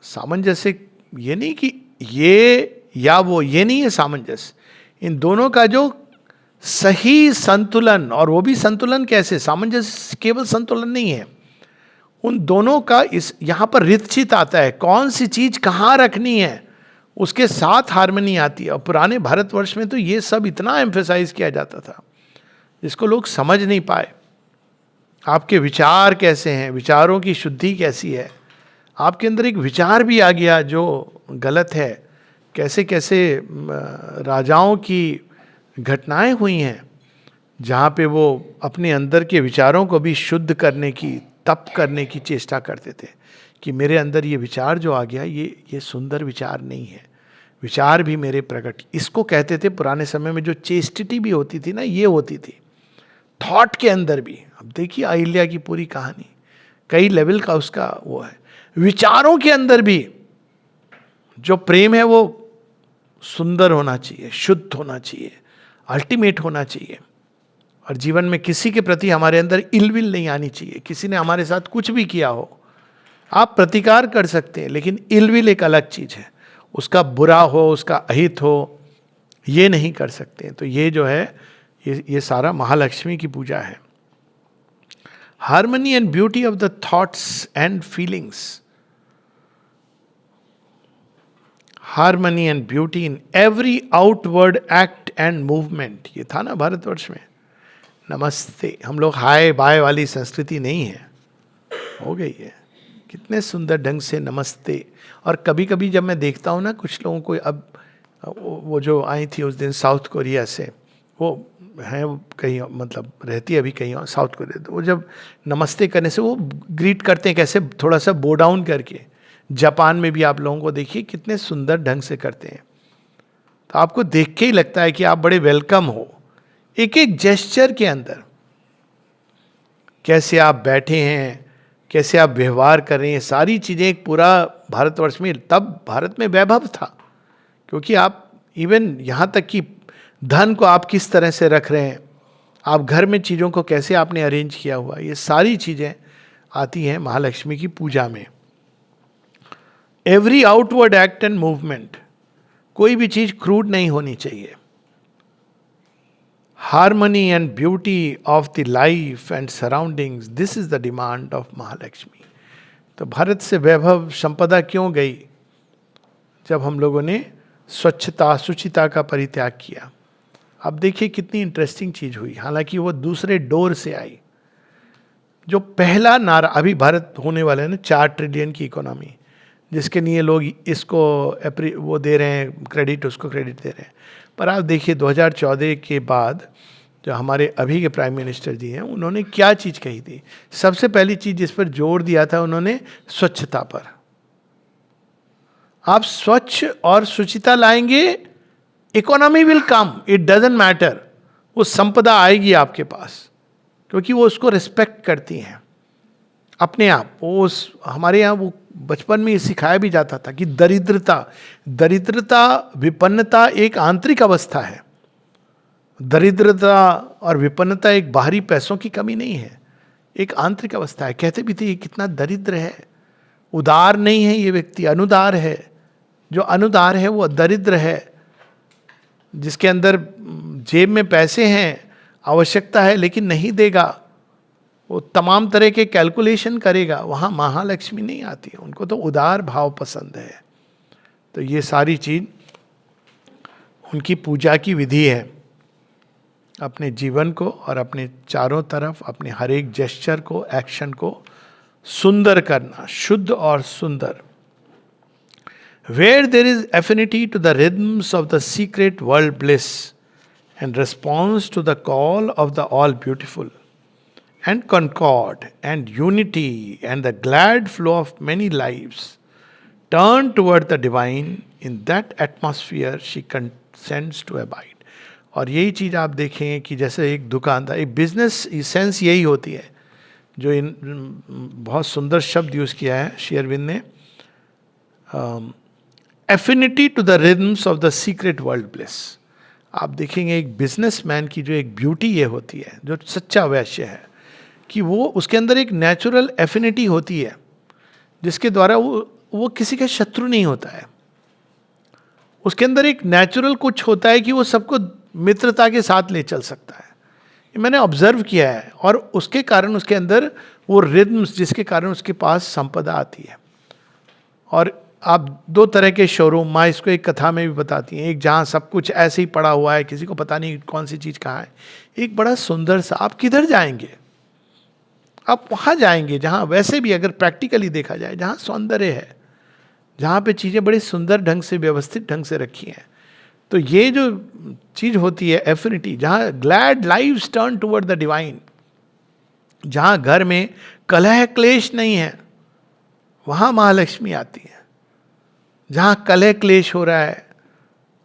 सामंजस्य ये नहीं कि ये या वो, ये नहीं है सामंजस्य। इन दोनों का जो सही संतुलन, और वो भी संतुलन कैसे, सामंजस्य केवल संतुलन नहीं है, उन दोनों का इस यहां पर रितचित आता है, कौन सी चीज कहां रखनी है, उसके साथ हार्मनी आती है। और पुराने भारतवर्ष में तो ये सब इतना एम्फेसाइज किया जाता था जिसको लोग समझ नहीं पाए। आपके विचार कैसे हैं, विचारों की शुद्धि कैसी है। आपके अंदर एक विचार भी आ गया जो गलत है, कैसे कैसे राजाओं की घटनाएं हुई हैं जहाँ पे वो अपने अंदर के विचारों को भी शुद्ध करने की, तप करने की चेष्टा करते थे कि मेरे अंदर ये विचार जो आ गया ये सुंदर विचार नहीं है, विचार भी मेरे प्रकट। इसको कहते थे पुराने समय में, जो चेस्टिटी भी होती थी ना, ये होती थी थॉट के अंदर भी। अब देखिए अहिल्या की पूरी कहानी, कई लेवल का उसका वो है। विचारों के अंदर भी जो प्रेम है वो सुंदर होना चाहिए, शुद्ध होना चाहिए, अल्टीमेट होना चाहिए। और जीवन में किसी के प्रति हमारे अंदर इलविल नहीं आनी चाहिए। किसी ने हमारे साथ कुछ भी किया हो, आप प्रतिकार कर सकते हैं, लेकिन इलविल एक अलग चीज है। उसका बुरा हो, उसका अहित हो, ये नहीं कर सकते। तो ये जो है ये सारा महालक्ष्मी की पूजा है। Harmony and beauty of the thoughts and feelings, harmony and beauty in every outward act and movement. ये था ना भारतवर्ष में, नमस्ते। हम लोग हाय बाय वाली संस्कृति नहीं है, हो गई है। कितने सुंदर ढंग से नमस्ते। और कभी कभी जब मैं देखता हूँ ना कुछ लोगों को, अब वो जो आई थी उस दिन साउथ कोरिया से, वो है कहीं, मतलब रहती है अभी कहीं और साउथ कोरिया, तो वो जब नमस्ते करने से वो ग्रीट करते हैं कैसे, थोड़ा सा बो डाउन करके। जापान में भी आप लोगों को देखिए कितने सुंदर ढंग से करते हैं। तो आपको देख के ही लगता है कि आप बड़े वेलकम हो। एक एक जेस्चर के अंदर कैसे आप बैठे हैं, कैसे आप व्यवहार कर रहे हैं, सारी चीज़ें एक पूरा भारतवर्ष में, तब भारत में वैभव था। क्योंकि आप इवन यहाँ तक कि धन को आप किस तरह से रख रहे हैं, आप घर में चीज़ों को कैसे आपने अरेंज किया हुआ, ये सारी चीज़ें आती हैं महालक्ष्मी की पूजा में। Every outward act and movement, कोई भी चीज़ क्रूड नहीं होनी चाहिए। Harmony and beauty of the life and surroundings, this is the demand of Mahalakshmi. तो भारत से वैभव संपदा क्यों गई? जब हम लोगों ने स्वच्छता शुचिता का परित्याग किया। अब देखिए कितनी इंटरेस्टिंग चीज हुई, हालांकि वो दूसरे डोर से आई। जो पहला नारा, अभी भारत होने वाला है ना 4 ट्रिलियन की इकोनॉमी, जिसके लिए लोग इसको वो दे रहे हैं क्रेडिट, उसको क्रेडिट दे रहे हैं। पर आप देखिए 2014 के बाद जो हमारे अभी के प्राइम मिनिस्टर जी हैं, उन्होंने क्या चीज़ कही थी? सबसे पहली चीज़ जिस पर जोर दिया था उन्होंने, स्वच्छता पर। आप स्वच्छ और शुचिता लाएंगे, economy will come, it doesn't matter, वो संपदा आएगी आपके पास, क्योंकि वो उसको रिस्पेक्ट करती हैं अपने आप। वो हमारे यहाँ वो बचपन में ये सिखाया भी जाता था कि दरिद्रता विपन्नता एक आंतरिक अवस्था है। दरिद्रता और विपन्नता एक बाहरी पैसों की कमी नहीं है, एक आंतरिक अवस्था है। कहते भी थे ये कितना दरिद्र है, उदार नहीं है ये व्यक्ति, अनुदार है। जो अनुदार है वो दरिद्र है, जिसके अंदर जेब में पैसे हैं, आवश्यकता है लेकिन नहीं देगा, वो तमाम तरह के कैलकुलेशन करेगा। वहाँ महालक्ष्मी नहीं आती है, उनको तो उदार भाव पसंद है। तो ये सारी चीज़ उनकी पूजा की विधि है। अपने जीवन को और अपने चारों तरफ अपने हर एक जेस्चर को, एक्शन को सुंदर करना, शुद्ध और सुंदर। Where there is affinity to the rhythms of the secret world bliss and response to the call of the all beautiful and concord and unity and the glad flow of many lives turn toward the divine, in that atmosphere she consents to abide. और यही चीज़ आप देखें कि जैसे एक दुकानदार, एक business sense यही होती है जो इन बहुत सुंदर शब्द यूज किया है श्री अरविंद ने, affinity to the rhythms of the secret world bliss. आप देखेंगे एक बिजनेसमैन की जो एक ब्यूटी ये होती है, जो सच्चा वैश्य है, कि वो उसके अंदर एक नेचुरल एफिनिटी होती है जिसके द्वारा वो किसी का शत्रु नहीं होता है। उसके अंदर एक नेचुरल कुछ होता है कि वो सबको मित्रता के साथ ले चल सकता है। ये मैंने ऑब्जर्व किया है, और उसके कारण उसके अंदर वो रिदम्स, जिसके कारण उसके पास संपदा आती है। और आप दो तरह के शोरूम, माँ इसको एक कथा में भी बताती हैं, एक जहाँ सब कुछ ऐसे ही पड़ा हुआ है, किसी को पता नहीं कौन सी चीज़ कहाँ है, एक बड़ा सुंदर सा, आप किधर जाएंगे, आप वहाँ जाएंगे जहाँ वैसे भी अगर प्रैक्टिकली देखा जाए, जहाँ सौंदर्य है, जहाँ पे चीज़ें बड़ी सुंदर ढंग से, व्यवस्थित ढंग से रखी हैं। तो ये जो चीज़ होती है एफिनिटी, जहाँ glad lives turn toward the divine, जहाँ घर में कलह क्लेश नहीं है, वहाँ महालक्ष्मी आती है। जहाँ कलह क्लेश हो रहा है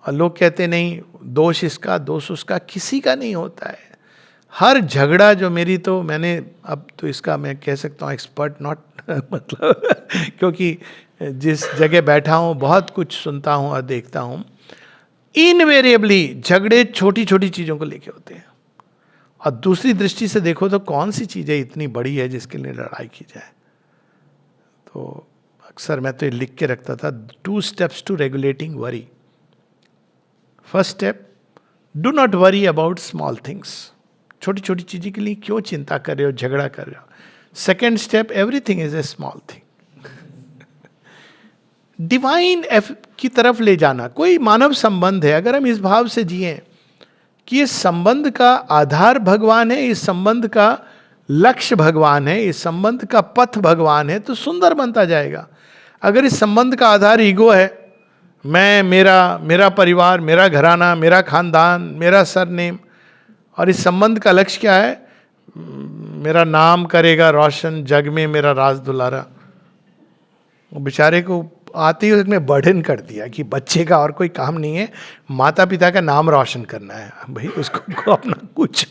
और लोग कहते नहीं दोष इसका दोष उसका, किसी का नहीं होता है। हर झगड़ा जो मैंने अब तो इसका मैं कह सकता हूँ एक्सपर्ट नॉट मतलब क्योंकि जिस जगह बैठा हूँ बहुत कुछ सुनता हूँ और देखता हूँ, इनवेरिएबली झगड़े छोटी छोटी चीज़ों को लेके होते हैं। और दूसरी दृष्टि से देखो तो कौन सी चीज़ें इतनी बड़ी है जिसके लिए लड़ाई की जाए। तो अक्सर मैं तो ये लिख के रखता था, 2 steps to regulating worry. First step, do not worry about small things. छोटी छोटी चीज़ों के लिए क्यों चिंता कर रहे हो, झगड़ा कर रहे हो। Second step, everything is a small thing. Divine की तरफ ले जाना, कोई मानव संबंध है, अगर हम इस भाव से जिए कि इस संबंध का आधार भगवान है, इस संबंध का लक्ष्य भगवान है, इस संबंध का पथ भगवान है, तो सुंदर बनता जाएगा। अगर इस संबंध का आधार ईगो है, मैं, मेरा परिवार, मेरा घराना, मेरा खानदान, मेरा सरनेम, और इस संबंध का लक्ष्य क्या है, मेरा नाम करेगा रोशन जग में, मेरा राज दुलारा, वो बेचारे को आते ही उसमें बर्डन कर दिया कि बच्चे का और कोई काम नहीं है, माता पिता का नाम रोशन करना है। भाई उसको अपना कुछ,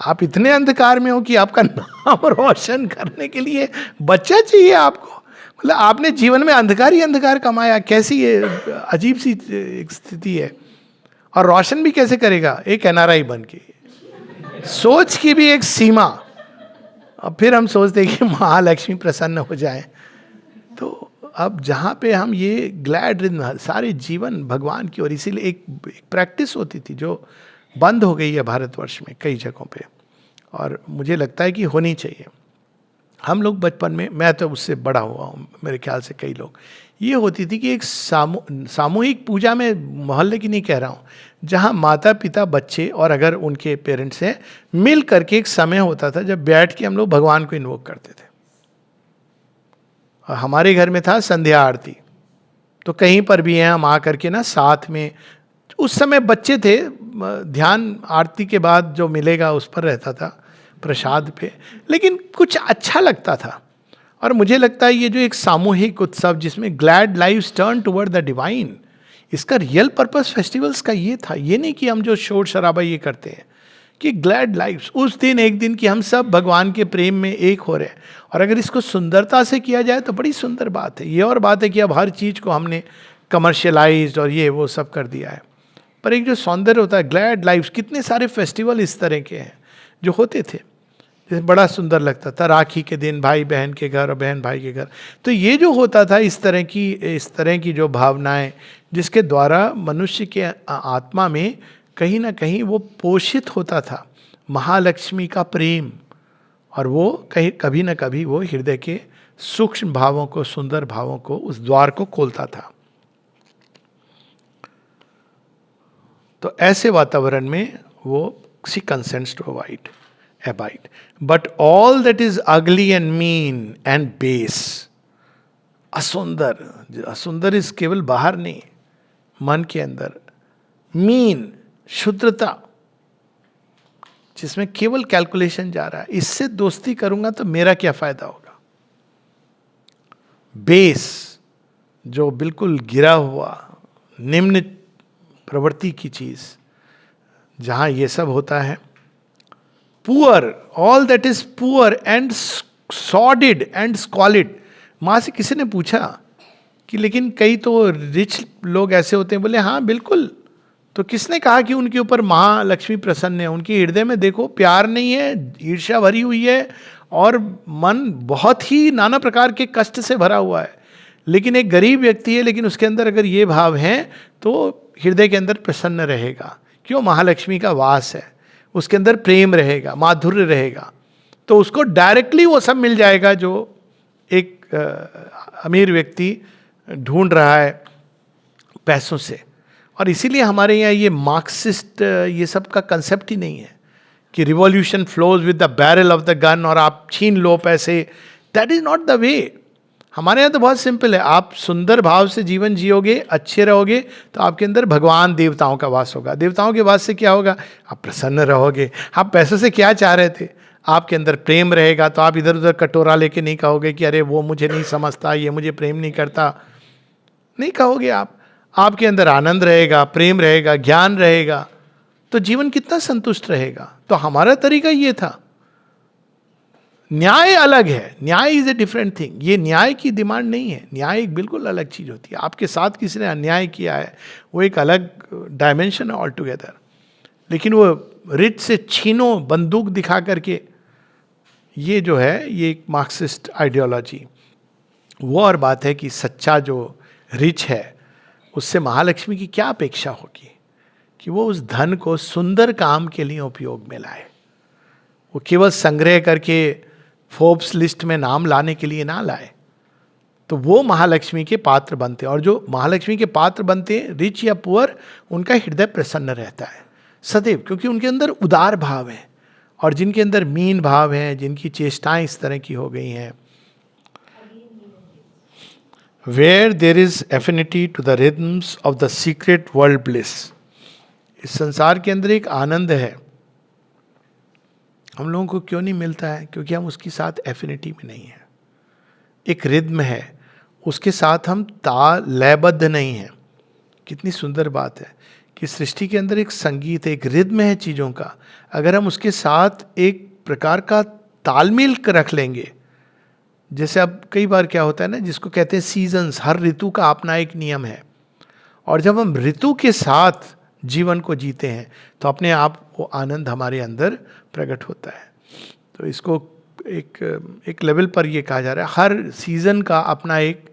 आप इतने अंधकार में हो कि आपका नाम रोशन करने के लिए बच्चा चाहिए आपको। मतलब आपने जीवन में अंधकार ही अंधकार कमाया, कैसी ये अजीब सी एक स्थिति है। और रोशन भी कैसे करेगा, एक एनआरआई बन के। सोच की भी एक सीमा। अब फिर हम सोचते हैं कि महालक्ष्मी प्रसन्न हो जाए। तो अब जहाँ पे हम ये ग्लैड रिदम सारे जीवन भगवान की, और इसीलिए एक प्रैक्टिस होती थी जो बंद हो गई है भारतवर्ष में कई जगहों पे, और मुझे लगता है कि होनी चाहिए। हम लोग बचपन में, मैं तो उससे बड़ा हुआ हूँ, मेरे ख्याल से कई लोग, ये होती थी कि एक सामूहिक पूजा में, मोहल्ले की नहीं कह रहा हूँ, जहाँ माता पिता बच्चे और अगर उनके पेरेंट्स हैं मिल करके एक समय होता था जब बैठ के हम लोग भगवान को इन्वोक करते थे। और हमारे घर में था संध्या आरती, तो कहीं पर भी हैं हम आ करके ना साथ में, उस समय बच्चे थे, ध्यान आरती के बाद जो मिलेगा उस पर रहता था, प्रसाद पे, लेकिन कुछ अच्छा लगता था। और मुझे लगता है ये जो एक सामूहिक उत्सव जिसमें glad lives turn toward the divine, इसका रियल पर्पस फेस्टिवल्स का ये था। ये नहीं कि हम जो शोर शराबा ये करते हैं, कि ग्लैड लाइव्स, उस दिन एक दिन कि हम सब भगवान के प्रेम में एक हो रहे हैं। और अगर इसको सुंदरता से किया जाए तो बड़ी सुंदर बात है। ये और बात है कि अब हर चीज़ को हमने कमर्शियलाइज्ड और ये वो सब कर दिया है, पर एक जो सौंदर्य होता है, ग्लैड लाइव्स, कितने सारे फेस्टिवल इस तरह के हैं जो होते थे, जैसे बड़ा सुंदर लगता था राखी के दिन भाई बहन के घर और बहन भाई के घर। तो ये जो होता था इस तरह की जो भावनाएं, जिसके द्वारा मनुष्य के आत्मा में कहीं ना कहीं वो पोषित होता था महालक्ष्मी का प्रेम, और वो कहीं कभी ना कभी वो हृदय के सूक्ष्म भावों को, सुंदर भावों को, उस द्वार को खोलता था। तो ऐसे वातावरण में वो she consents to abide. But all that is ugly and mean and base, असुंदर इस केवल बाहर नहीं, मन के अंदर, मीन, शुद्धता, जिसमें केवल कैलकुलेशन जा रहा है, इससे दोस्ती करूंगा तो मेरा क्या फायदा होगा। बेस, जो बिल्कुल गिरा हुआ, निम्न प्रवृत्ति की चीज, जहां ये सब होता है। Poor, all that is poor and sordid and स्कॉलिड। माँ से किसी ने पूछा कि लेकिन कई तो रिच लोग ऐसे होते हैं, बोले हाँ बिल्कुल। तो किसने कहा कि उनके ऊपर महालक्ष्मी प्रसन्न है? उनके हृदय में देखो प्यार नहीं है, ईर्ष्या भरी हुई है, और मन बहुत ही नाना प्रकार के कष्ट से भरा हुआ है। लेकिन एक गरीब व्यक्ति है, लेकिन उसके अंदर अगर ये भाव हैं तो हृदय के अंदर प्रसन्न रहेगा। क्यों? महालक्ष्मी का वास है, उसके अंदर प्रेम रहेगा, माधुर्य रहेगा, तो उसको डायरेक्टली वो सब मिल जाएगा जो एक अमीर व्यक्ति ढूंढ रहा है पैसों से। और इसीलिए हमारे यहाँ ये मार्क्सिस्ट ये सब का कंसेप्ट ही नहीं है कि revolution flows with the barrel of the gun, और आप छीन लो पैसे। That is not the way. हमारे यहाँ तो बहुत सिंपल है, आप सुंदर भाव से जीवन जियोगे, अच्छे रहोगे, तो आपके अंदर भगवान देवताओं का वास होगा। देवताओं के वास से क्या होगा? आप प्रसन्न रहोगे। आप पैसों से क्या चाह रहे थे? आपके अंदर प्रेम रहेगा, तो आप इधर उधर कटोरा लेके नहीं कहोगे कि अरे वो मुझे नहीं समझता, ये मुझे प्रेम नहीं करता, नहीं कहोगे आप। आपके अंदर आनंद रहेगा, प्रेम रहेगा, ज्ञान रहेगा, तो जीवन कितना संतुष्ट रहेगा। तो हमारा तरीका ये था। न्याय अलग है, न्याय इज ए डिफरेंट थिंग। ये न्याय की डिमांड नहीं है, न्याय एक बिल्कुल अलग चीज होती है। आपके साथ किसी ने अन्याय किया है, वो एक अलग डायमेंशन है ऑल टुगेदर। लेकिन वो रिच से छीनो बंदूक दिखा करके, ये जो है ये एक मार्क्सिस्ट आइडियोलॉजी। वो और बात है कि सच्चा जो रिच है उससे महालक्ष्मी की क्या अपेक्षा होगी कि वो उस धन को सुंदर काम के लिए उपयोग में लाए। वो केवल संग्रह करके फोर्ब्स लिस्ट में नाम लाने के लिए ना लाए। तो वो महालक्ष्मी के पात्र बनते हैं, और जो महालक्ष्मी के पात्र बनते हैं, रिच या पुअर, उनका हृदय प्रसन्न रहता है सदैव, क्योंकि उनके अंदर उदार भाव है। और जिनके अंदर मीन भाव है, जिनकी चेष्टाएं इस तरह की हो गई हैं, where there is affinity to the rhythms of the secret world bliss. इस संसार के अंदर एक आनंद है, हम लोगों को क्यों नहीं मिलता है? क्योंकि हम उसके साथ एफिनिटी में नहीं है। एक रिद्म है, उसके साथ हम लयबद्ध नहीं है। कितनी सुंदर बात है कि सृष्टि के अंदर एक संगीत है, एक रिद्म है चीज़ों का। अगर हम उसके साथ एक प्रकार का तालमेल रख लेंगे, जैसे अब कई बार क्या होता है ना, जिसको कहते हैं सीजन्स, हर ऋतु का अपना एक नियम है। और जब हम ऋतु के साथ जीवन को जीते हैं तो अपने आप वो आनंद हमारे अंदर प्रकट होता है। तो इसको एक लेवल पर ये कहा जा रहा है, हर सीजन का अपना एक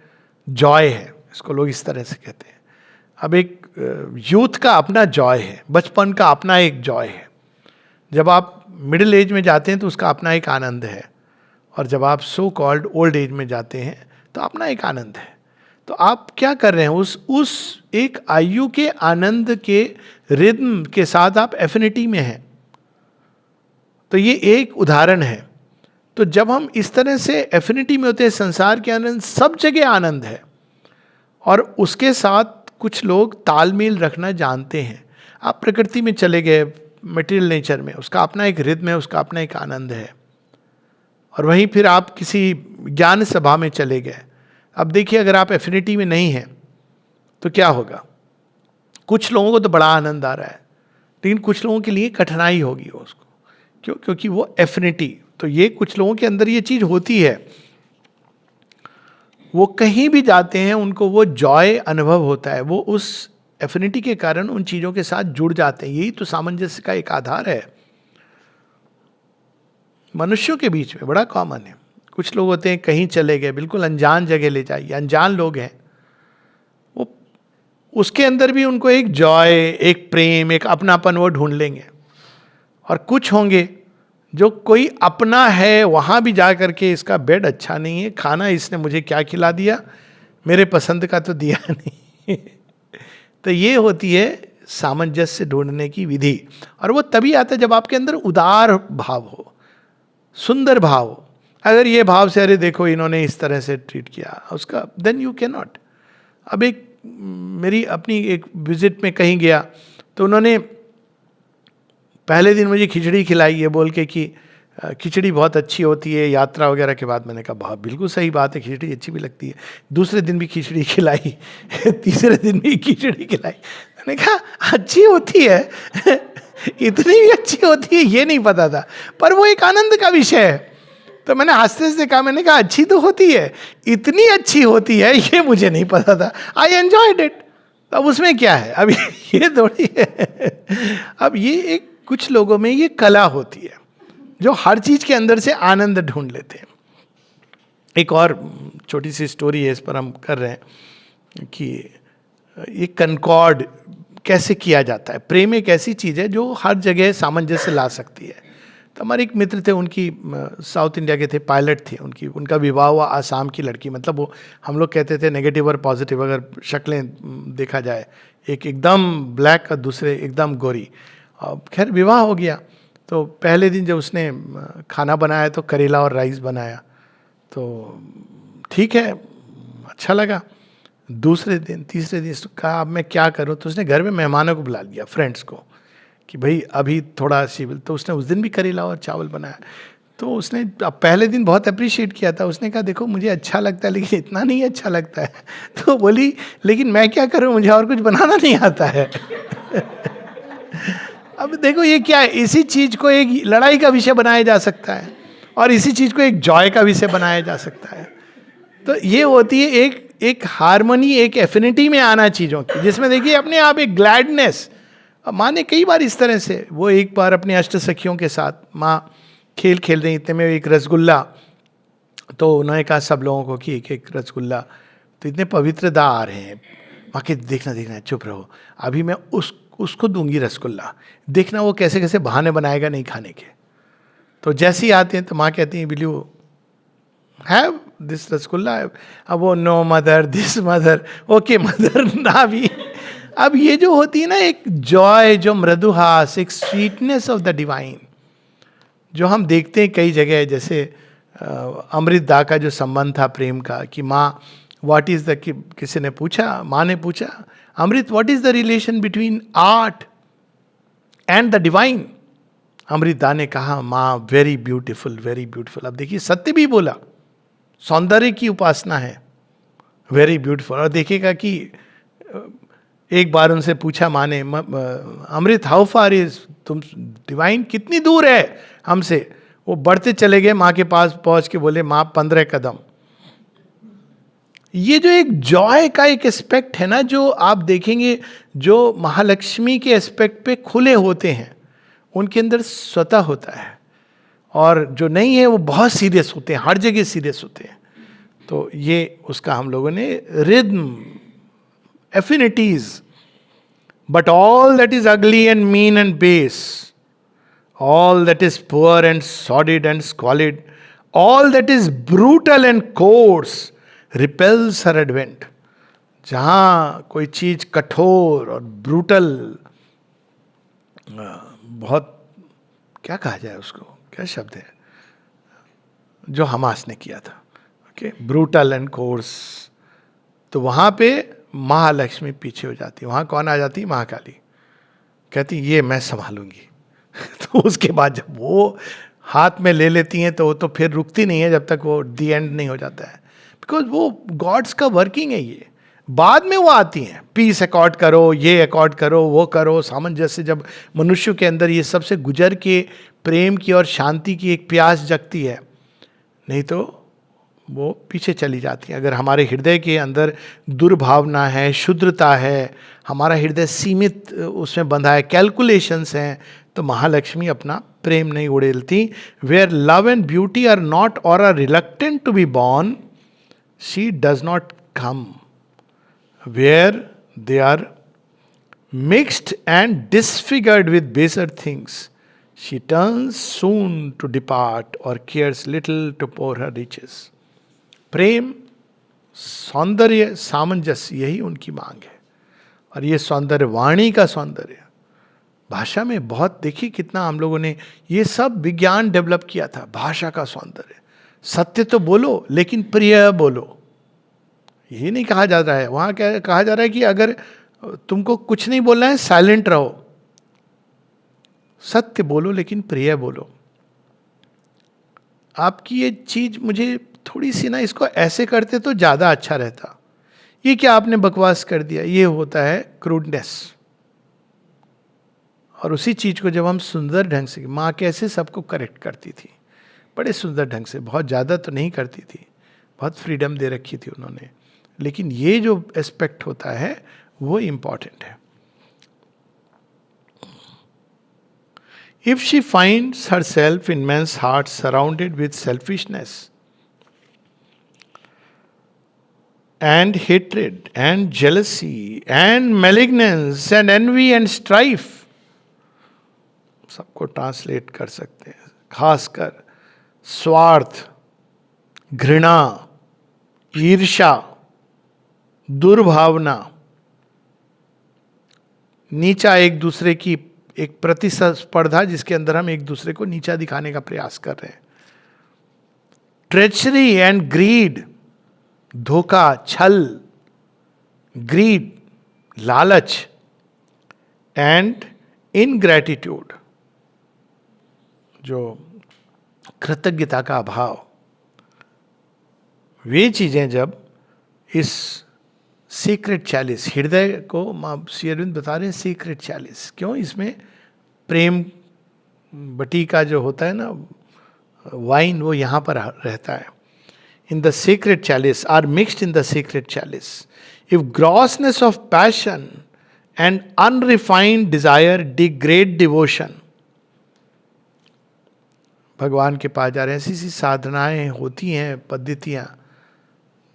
जॉय है, इसको लोग इस तरह से कहते हैं। अब एक यूथ का अपना जॉय है, बचपन का अपना एक जॉय है। जब आप मिडिल एज में जाते हैं तो उसका अपना एक आनंद है, और जब आप सो कॉल्ड ओल्ड एज में जाते हैं तो अपना एक आनंद है। तो आप क्या कर रहे हैं? उस एक आयु के आनंद के रिद्म के साथ आप एफिनिटी में हैं। तो ये एक उदाहरण है। तो जब हम इस तरह से एफिनिटी में होते हैं, संसार के आनंद, सब जगह आनंद है, और उसके साथ कुछ लोग तालमेल रखना जानते हैं। आप प्रकृति में चले गए, मटेरियल नेचर में, उसका अपना एक रिद्म है, उसका अपना एक आनंद है। और वहीं फिर आप किसी ज्ञान सभा में चले गए। अब देखिए, अगर आप एफिनिटी में नहीं हैं तो क्या होगा? कुछ लोगों को तो बड़ा आनंद आ रहा है, लेकिन कुछ लोगों के लिए कठिनाई होगी उसको। क्यों? क्योंकि वो एफिनिटी, तो ये कुछ लोगों के अंदर ये चीज होती है, वो कहीं भी जाते हैं उनको वो जॉय अनुभव होता है, वो उस एफिनिटी के कारण उन चीजों के साथ जुड़ जाते हैं। यही तो सामंजस्य का एक आधार है। मनुष्यों के बीच में बड़ा कॉमन है। कुछ लोग होते हैं कहीं चले गए, बिल्कुल अनजान जगह ले जाइए, अनजान लोग हैं, वो उसके अंदर भी उनको एक जॉय, एक प्रेम, एक अपनापन वो ढूंढ लेंगे। और कुछ होंगे जो कोई अपना है, वहाँ भी जा करके इसका बेड अच्छा नहीं है, खाना इसने मुझे क्या खिला दिया, मेरे पसंद का तो दिया नहीं। तो ये होती है सामंजस्य ढूंढने की विधि। और वो तभी आता है जब आपके अंदर उदार भाव हो, सुंदर भाव हो। अगर ये भाव से अरे देखो इन्होंने इस तरह से ट्रीट किया उसका, देन यू कैन नॉट। अब एक मेरी अपनी एक विजिट में कहीं गया तो उन्होंने पहले दिन मुझे खिचड़ी खिलाई है बोल के कि खिचड़ी बहुत अच्छी होती है यात्रा वगैरह के बाद। मैंने कहा बहुत बिल्कुल सही बात है, खिचड़ी अच्छी भी लगती है। दूसरे दिन भी खिचड़ी खिलाई, तीसरे दिन भी खिचड़ी खिलाई। मैंने कहा अच्छी होती है, इतनी भी अच्छी होती है ये नहीं पता था, पर वो एक आनंद का विषय है। तो मैंने हंसते हंसते कहा, मैंने कहा अच्छी तो होती है, इतनी अच्छी होती है ये मुझे नहीं पता था, आई एंजॉयड इट। अब उसमें क्या है, अब ये थोड़ी है। अब ये एक कुछ लोगों में ये कला होती है जो हर चीज के अंदर से आनंद ढूंढ लेते हैं। एक और छोटी सी स्टोरी है, इस पर हम कर रहे हैं कि ये कनकॉर्ड कैसे किया जाता है। प्रेम एक ऐसी चीज है जो हर जगह सामंजस्य ला सकती है। तो हमारे एक मित्र थे, उनकी साउथ इंडिया के थे, पायलट थे, उनका विवाह हुआ आसाम की लड़की। मतलब वो हम लोग कहते थे नेगेटिव और पॉजिटिव अगर शक्लें देखा जाए, एक एकदम ब्लैक और दूसरे एकदम गोरी। खैर विवाह हो गया, तो पहले दिन जब उसने खाना बनाया तो करेला और राइस बनाया, तो ठीक है, अच्छा लगा। दूसरे दिन तीसरे दिन कहा अब मैं क्या करूं, तो उसने घर में मेहमानों को बुला लिया, फ्रेंड्स को, कि भाई अभी थोड़ा सिविल। तो उसने उस दिन भी करेला और चावल बनाया। तो उसने अब पहले दिन बहुत अप्रिशिएट किया था, उसने कहा देखो मुझे अच्छा लगता है लेकिन इतना नहीं अच्छा लगता है। तो बोली लेकिन मैं क्या करूं, मुझे और कुछ बनाना नहीं आता है। अब देखो ये क्या है, इसी चीज को एक लड़ाई का विषय बनाया जा सकता है और इसी चीज को एक जॉय का विषय बनाया जा सकता है। तो ये होती है एक हार्मनी, एक एफिनिटी में आना चीजों की, जिसमें देखिए अपने आप एक ग्लैडनेस। माँ ने कई बार इस तरह से, वो एक बार अपने अष्ट सखियों के साथ माँ खेल खेल रही, इतने में एक रसगुल्ला, तो उन्होंने कहा सब लोगों को कि एक एक रसगुल्ला, तो इतने पवित्र दा आ रहे हैं। माँ के देखना देखना चुप रहो, अभी मैं उसको दूंगी रसगुल्ला, देखना वो कैसे कैसे बहाने बनाएगा नहीं खाने के। तो जैसे ही आते हैं तो माँ कहती हैं will you have this rasgulla? अब वो no mother, this mother, okay mother ना भी। अब ये जो होती है ना एक जॉय, जो मृदुहास, एक स्वीटनेस ऑफ द डिवाइन, जो हम देखते हैं कई जगह, जैसे अमृत दा का जो संबंध था प्रेम का, कि माँ व्हाट इज द, किसी ने पूछा, माँ ने पूछा Amrit what is the relation between art and the divine? Amrit da ने कहा माँ वेरी ब्यूटिफुल, वेरी ब्यूटिफुल। अब देखिए सत्य भी बोला, सौंदर्य की उपासना है, वेरी ब्यूटिफुल। और देखिएगा कि एक बार उनसे पूछा माँ ने, अमृत हाउ फार इज, तुम डिवाइन कितनी दूर है हमसे? वो बढ़ते चले गए, माँ के पास पहुंच के बोले माँ 15 कदम। ये जो एक जॉय का एक एस्पेक्ट है ना, जो आप देखेंगे जो महालक्ष्मी के एस्पेक्ट पे खुले होते हैं उनके अंदर स्वतः होता है, और जो नहीं है वो बहुत सीरियस होते हैं, हर जगह सीरियस होते हैं। तो ये उसका हम लोगों ने rhythm, affinities, but all that is ugly and mean and base, all that is poor and sordid and squalid, all that is brutal and coarse repels her advent. जहाँ कोई चीज कठोर और ब्रूटल, बहुत क्या कहा जाए उसको, क्या शब्द है जो हमास ने किया था, ओके, ब्रूटल एंड कोर्स, तो वहाँ पे महालक्ष्मी पीछे हो जाती है। वहाँ कौन आ जाती है? महाकाली। कहती ये मैं संभालूंगी। तो उसके बाद जब वो हाथ में ले लेती हैं तो वो तो फिर रुकती नहीं है जब तक वो दी एंड नहीं हो जाता है, बिकॉज वो गॉड्स का वर्किंग है। ये बाद में वो आती हैं, पीस अकॉर्ड करो, ये अकॉर्ड करो, वो करो, सामंजस्य। जब मनुष्य के अंदर ये सबसे गुजर के प्रेम की और शांति की एक प्यास जगती है, नहीं तो वो पीछे चली जाती है। अगर हमारे हृदय के अंदर दुर्भावना है, शुद्रता है, हमारा हृदय सीमित उसमें बंधा है, कैलकुलेशंस हैं, तो महालक्ष्मी अपना प्रेम नहीं उड़ेलती। Where love and beauty are not or are reluctant to be born, she does not come. Where they are mixed and disfigured with baser things, she turns soon to depart or cares little to pour her riches. प्रेम, सौंदर्य, सामंजस्य, यही उनकी मांग है। और ये सौंदर्य, वाणी का सौंदर्य, भाषा में बहुत, देखिए कितना हम लोगों ने ये सब विज्ञान डेवलप किया था। भाषा का सौंदर्य, सत्य तो बोलो लेकिन प्रिय बोलो। ये नहीं कहा जा रहा है, वहाँ क्या कहा जा रहा है कि अगर तुमको कुछ नहीं बोलना है साइलेंट रहो, सत्य बोलो लेकिन प्रिय बोलो। आपकी ये चीज मुझे थोड़ी सी ना, इसको ऐसे करते तो ज़्यादा अच्छा रहता, ये क्या आपने बकवास कर दिया, ये होता है क्रूडनेस। और उसी चीज़ को जब हम सुंदर ढंग से, माँ कैसे सबको करेक्ट करती थी, बड़े सुंदर ढंग से, बहुत ज़्यादा तो नहीं करती थी, बहुत फ्रीडम दे रखी थी उन्होंने, लेकिन ये जो एस्पेक्ट होता है वो इम्पॉर्टेंट है. If she finds herself in men's hearts surrounded with selfishness and hatred and jealousy and malignance and envy and strife, सबको ट्रांसलेट कर सकते हैं, खासकर स्वार्थ, घृणा, ईर्ष्या, दुर्भावना, नीचा एक दूसरे की, एक प्रतिस्पर्धा जिसके अंदर हम एक दूसरे को नीचा दिखाने का प्रयास कर रहे हैं, ट्रेचरी एंड ग्रीड, धोखा, छल, ग्रीड, लालच, एंड इनग्रैटिट्यूड, जो कृतज्ञता का अभाव. वे चीजें जब इस सीक्रेट चैलिस, हृदय को श्री अरविंद बता रहे हैं सीक्रेट चैलिस, क्यों? इसमें प्रेम बटी का जो होता है ना वाइन, वो यहाँ पर रहता है. In the secret chalice are mixed in the secret chalice if grossness of passion and unrefined desire degrade devotion. भगवान के पास जा रहे हैं, ऐसी सी साधनाएं होती हैं, पद्धतियाँ,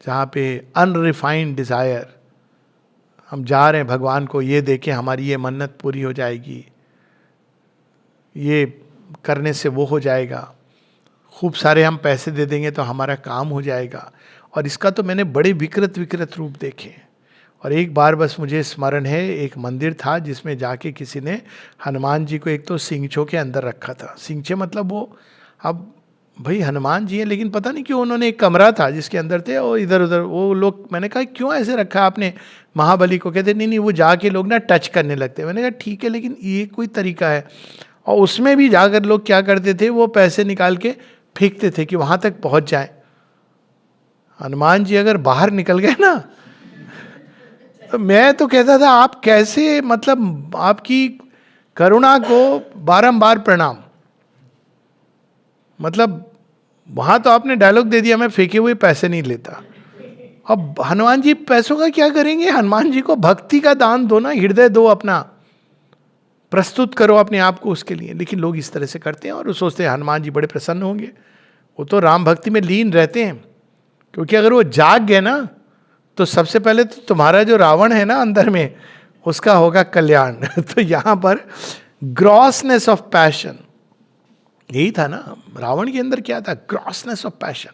जहाँ पे अनरिफाइंड डिज़ायर, हम जा रहे हैं भगवान को ये देखें हमारी ये मन्नत पूरी हो जाएगी, ये करने से वो हो जाएगा, खूब सारे हम पैसे दे देंगे तो हमारा काम हो जाएगा. और इसका तो मैंने बड़े विकृत विकृत रूप देखे. और एक बार बस मुझे स्मरण है, एक मंदिर था जिसमें जाके किसी ने हनुमान जी को एक तो सिंगछो के अंदर रखा था. सिंगछे मतलब वो, अब भाई हनुमान जी हैं, लेकिन पता नहीं क्यों उन्होंने एक कमरा था जिसके अंदर थे और इधर उधर वो लोग. मैंने कहा क्यों ऐसे रखा आपने महाबली को? कहते नहीं नहीं वो जाके लोग ना टच करने लगते. मैंने कहा ठीक है, लेकिन ये कोई तरीका है? और उसमें भी जाकर लोग क्या करते थे, वो पैसे निकाल के फेंकते थे कि वहां तक पहुंच जाए. हनुमान जी अगर बाहर निकल गए ना, तो मैं तो कहता था आप कैसे, मतलब आपकी करुणा को बारंबार प्रणाम. मतलब वहां तो आपने डायलॉग दे दिया, मैं फेंके हुए पैसे नहीं लेता. अब हनुमान जी पैसों का क्या करेंगे? हनुमान जी को भक्ति का दान दो ना, हृदय दो, अपना प्रस्तुत करो अपने आप को उसके लिए. लेकिन लोग इस तरह से करते हैं और वो सोचते हैं हनुमान जी बड़े प्रसन्न होंगे. वो तो राम भक्ति में लीन रहते हैं, क्योंकि अगर वो जाग गए ना तो सबसे पहले तो तुम्हारा जो रावण है ना अंदर में, उसका होगा कल्याण. तो यहां पर ग्रॉसनेस ऑफ पैशन, यही था ना रावण के अंदर क्या था? Grossness of passion.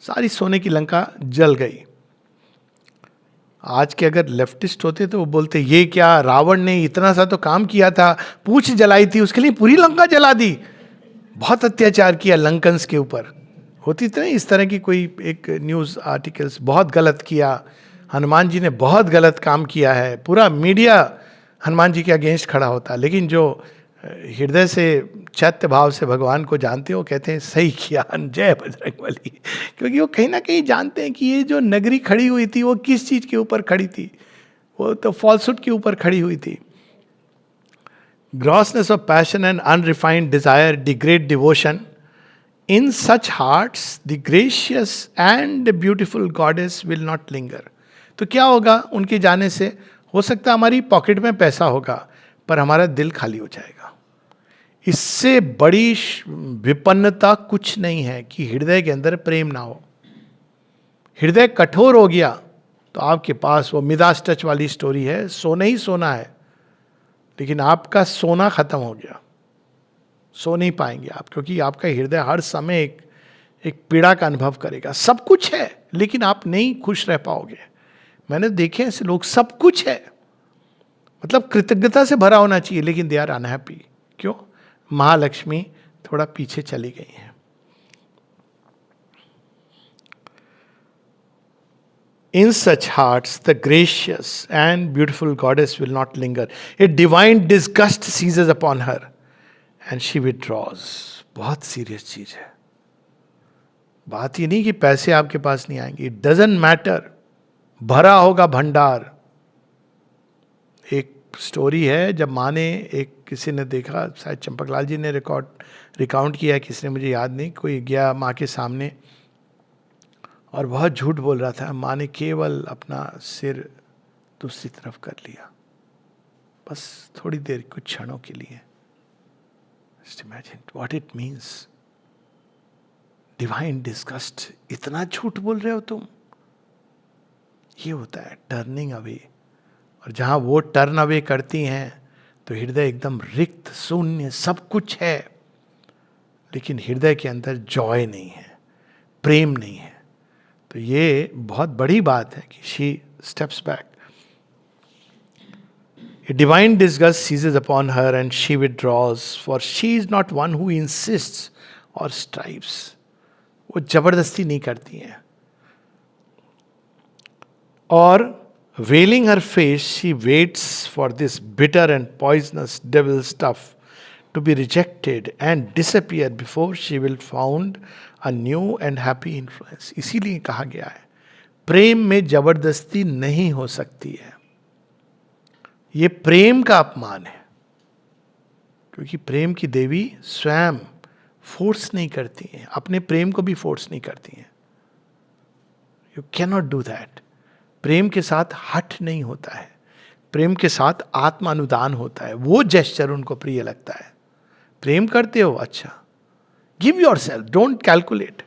सारी सोने की लंका जल गई. आज के अगर लेफ्टिस्ट होते तो वो बोलते ये क्या, रावण ने इतना सा तो काम किया था, पूंछ जलाई थी, उसके लिए पूरी लंका जला दी, बहुत अत्याचार किया लंकन्स के ऊपर. होती तो नहीं इस तरह की कोई एक न्यूज़ आर्टिकल्स, बहुत गलत किया हनुमान जी ने, बहुत गलत काम किया है, पूरा मीडिया हनुमान जी के अगेंस्ट खड़ा होता. लेकिन जो हृदय से चैत्य भाव से भगवान को जानते हो, कहते हैं सही किया, जय बजरंगबली. क्योंकि वो कहीं ना कहीं जानते हैं कि ये जो नगरी खड़ी हुई थी वो किस चीज के ऊपर खड़ी थी, वो तो फॉल्सहुड के ऊपर खड़ी हुई थी. Grossness of passion and unrefined desire degrade devotion. In such hearts the gracious and beautiful goddess will not linger. तो क्या होगा उनके जाने से? हो सकता है हमारी पॉकेट में पैसा होगा, पर हमारा दिल खाली हो जाएगा. इससे बड़ी विपन्नता कुछ नहीं है कि हृदय के अंदर प्रेम ना हो. हृदय कठोर हो गया तो आपके पास वो मिदास टच वाली स्टोरी है, सोना ही सोना है, लेकिन आपका सोना खत्म हो गया, सो नहीं पाएंगे आप, क्योंकि आपका हृदय हर समय एक पीड़ा का अनुभव करेगा. सब कुछ है लेकिन आप नहीं खुश रह पाओगे. मैंने देखे ऐसे लोग, सब कुछ है, मतलब कृतज्ञता से भरा होना चाहिए, लेकिन दे आर अनहैप्पी. क्यों? महालक्ष्मी थोड़ा पीछे चली गई हैं. In such hearts, the gracious and beautiful goddess will not linger. A divine disgust seizes upon her and she withdraws. बहुत सीरियस चीज है. बात ये नहीं कि पैसे आपके पास नहीं आएंगे, इट डजंट मैटर. भरा होगा भंडार, एक स्टोरी है, जब माँ ने, एक किसी ने देखा, शायद चंपकलाल जी ने रिकाउंट किया, किसी ने, मुझे याद नहीं, कोई गया माँ के सामने और बहुत झूठ बोल रहा था। माँ ने केवल अपना सिर दूसरी तरफ कर लिया, बस थोड़ी देर, कुछ क्षणों के लिए। Just imagine what it means. Divine disgust, इतना झूठ बोल रहे हो तुम। ये होता है टर्निंग अवे। और जहां वो टर्न अवे करती हैं तो हृदय एकदम रिक्त, शून्य, सब कुछ है, लेकिन हृदय के अंदर जॉय नहीं है, प्रेम नहीं है। तो ये बहुत बड़ी बात है कि she steps back. A divine disgust seizes upon her and she withdraws, for she is not one who insists or strives. वो जबरदस्ती नहीं करती हैं। और veiling her face, she waits for this bitter and poisonous devil stuff to be rejected and disappear before she will found a new and happy influence. इसीलिए कहा गया है प्रेम में जबरदस्ती नहीं हो सकती है। ये प्रेम का अपमान है, क्योंकि प्रेम की देवी स्वयं फोर्स नहीं करती हैं, अपने प्रेम को भी फोर्स नहीं करती हैं। You can not do that. प्रेम के साथ हठ नहीं होता है, प्रेम के साथ आत्मानुदान होता है। वो जेस्चर उनको प्रिय लगता है। प्रेम करते हो, अच्छा, give yourself, don't calculate.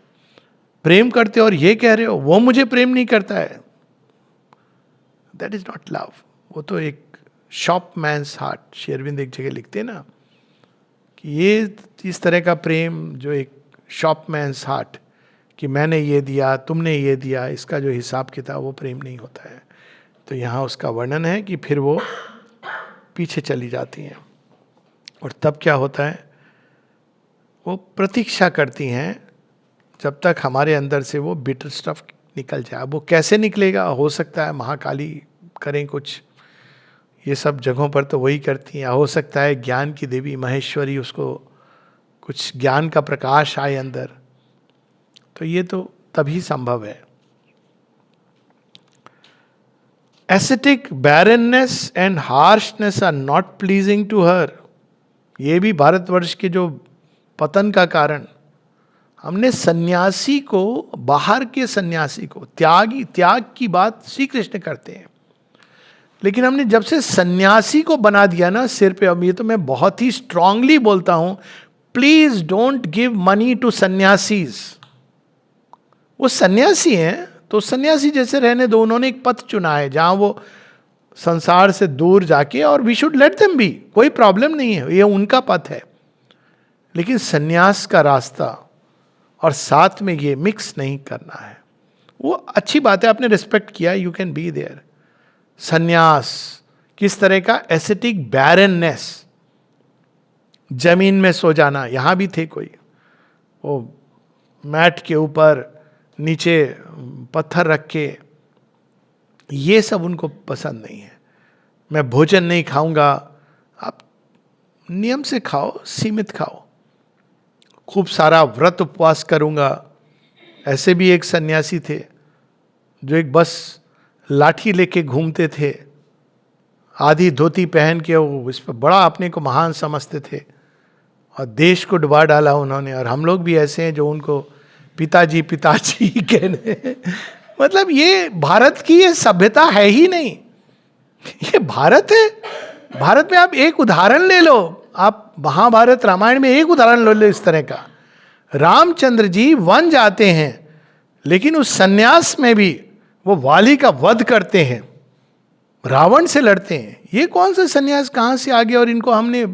प्रेम करते हो और ये कह रहे हो वो मुझे प्रेम नहीं करता है, दैट इज नॉट लव। वो तो एक shop man's heart, Shri Aurobindo एक जगह लिखते हैं ना कि ये इस तरह का प्रेम जो एक शॉप मैन्स हार्ट, कि मैंने ये दिया, तुमने ये दिया, इसका जो हिसाब किताब, वो प्रेम नहीं होता है। तो यहाँ उसका वर्णन है कि फिर वो पीछे चली जाती हैं और तब क्या होता है, वो प्रतीक्षा करती हैं जब तक हमारे अंदर से वो बिटर स्टफ निकल जाए। वो कैसे निकलेगा, हो सकता है महाकाली करें कुछ, ये सब जगहों पर तो वही करती हैं। हो सकता है ज्ञान की देवी महेश्वरी, उसको कुछ ज्ञान का प्रकाश आए अंदर, तो ये तो तभी संभव है। Aesthetic barrenness and harshness are not pleasing to her. ये भी भारतवर्ष के जो पतन का कारण, हमने सन्यासी को, बाहर के सन्यासी को, त्याग की बात श्री कृष्ण करते हैं, लेकिन हमने जब से सन्यासी को बना दिया ना सिर पे, अब ये तो मैं बहुत ही स्ट्रांगली बोलता हूं, please don't give money to sannyasis. वो सन्यासी हैं तो सन्यासी जैसे रहने दो। उन्होंने एक पथ चुना है जहां वो संसार से दूर जाके, और we should let them be, कोई प्रॉब्लम नहीं है, ये उनका पथ है। लेकिन सन्यास का रास्ता और साथ में ये मिक्स नहीं करना है। वो अच्छी बात है, आपने रिस्पेक्ट किया, यू कैन बी देयर। सन्यास किस तरह का, एस्थेटिक बैरननेस, जमीन में सो जाना। यहां भी थे कोई, वो मैट के ऊपर नीचे पत्थर रख के, ये सब उनको पसंद नहीं है। मैं भोजन नहीं खाऊंगा, आप नियम से खाओ, सीमित खाओ। खूब सारा व्रत उपवास करूंगा। ऐसे भी एक सन्यासी थे जो एक बस लाठी लेके घूमते थे, आधी धोती पहन के, वो इस पर बड़ा अपने को महान समझते थे और देश को डुबा डाला उन्होंने। और हम लोग भी ऐसे हैं जो उनको पिताजी पिताजी कहने। मतलब ये भारत की ये सभ्यता है ही नहीं, ये भारत है। भारत में आप एक उदाहरण ले लो, आप महाभारत रामायण में एक उदाहरण ले लो इस तरह का। रामचंद्र जी वन जाते हैं, लेकिन उस सन्यास में भी वो वाली का वध करते हैं, रावण से लड़ते हैं। ये कौन सा सन्यास कहां से आ गया? और इनको हमने,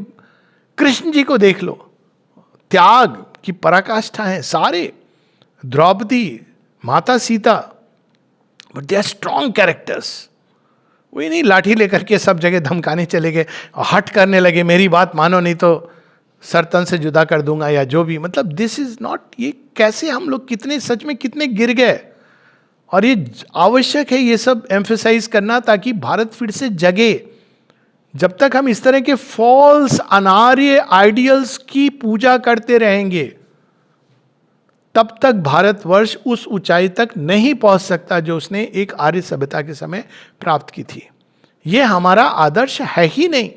कृष्ण जी को देख लो, त्याग की पराकाष्ठा है सारे, द्रौपदी, माता Sita, but they are strong characters. वही नहीं लाठी लेकर के सब जगह धमकाने चले गए और हट करने लगे, मेरी बात मानो नहीं तो सर तन से जुदा कर दूंगा, या जो भी। मतलब दिस इज नॉट, ये कैसे हम लोग कितने सच में कितने गिर गए। और ये आवश्यक है ये सब एम्फेसाइज करना, ताकि भारत फिर से जगे। जब तक हम इस तरह के फॉल्स अनार्य आइडियल्स की पूजा करते रहेंगे, तब तक भारतवर्ष उस ऊंचाई तक नहीं पहुंच सकता जो उसने एक आर्य सभ्यता के समय प्राप्त की थी। ये हमारा आदर्श है ही नहीं.